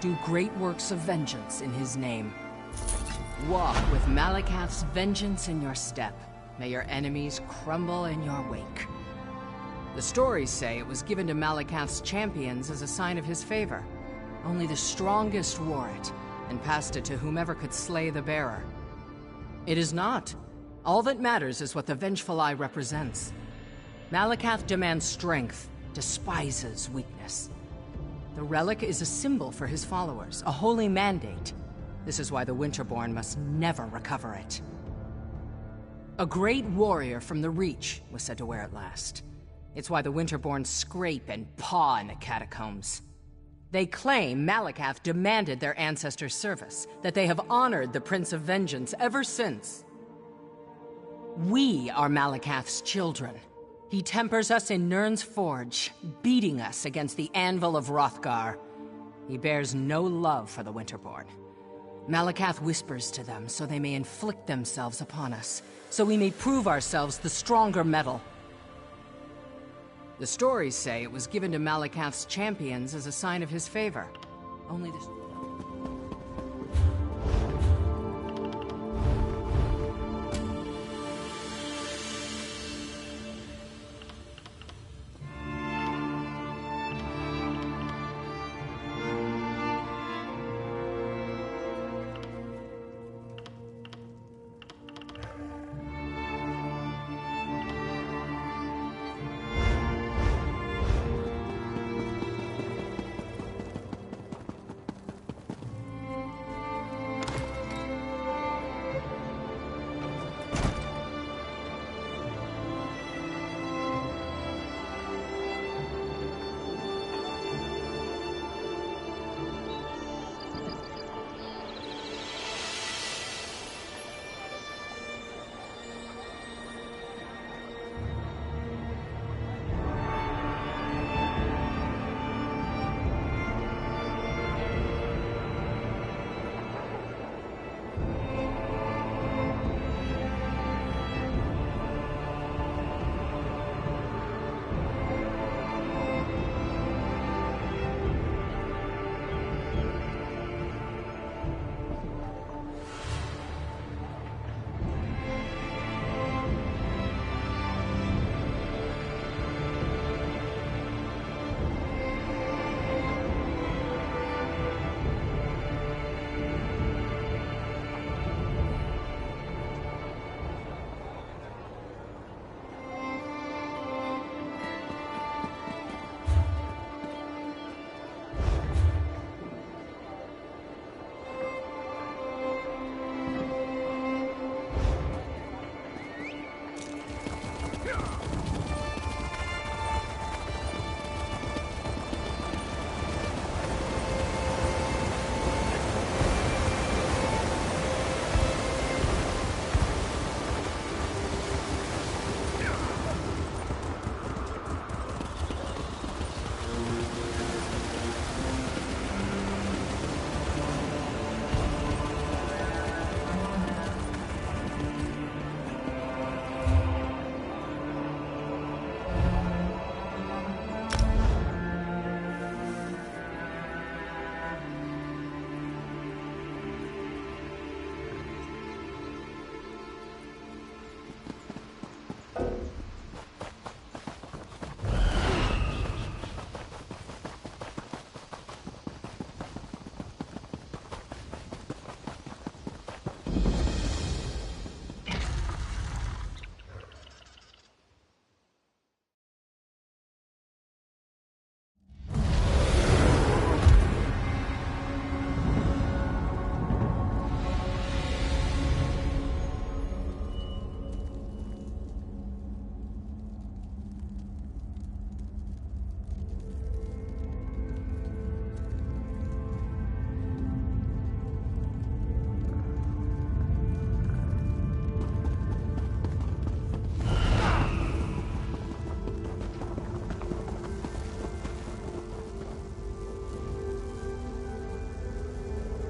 Do great works of vengeance in his name. Walk with Malakath's vengeance in your step. May your enemies crumble in your wake. The stories say it was given to Malakath's champions as a sign of his favor. Only the strongest wore it, and passed it to whomever could slay the bearer. It is not. All that matters is what the Vengeful Eye represents. Malakath demands strength, despises weakness. The relic is a symbol for his followers, a holy mandate. This is why the Winterborn must never recover it. A great warrior from the Reach was said to wear it last. It's why the Winterborn scrape and paw in the catacombs. They claim Malakath demanded their ancestors' service, that they have honored the Prince of Vengeance ever since. We are Malakath's children. He tempers us in Nirn's forge, beating us against the anvil of Hrothgar. He bears no love for the Winterborn. Malakath whispers to them so they may inflict themselves upon us, so we may prove ourselves the stronger metal. The stories say it was given to Malakath's champions as a sign of his favor. Only the...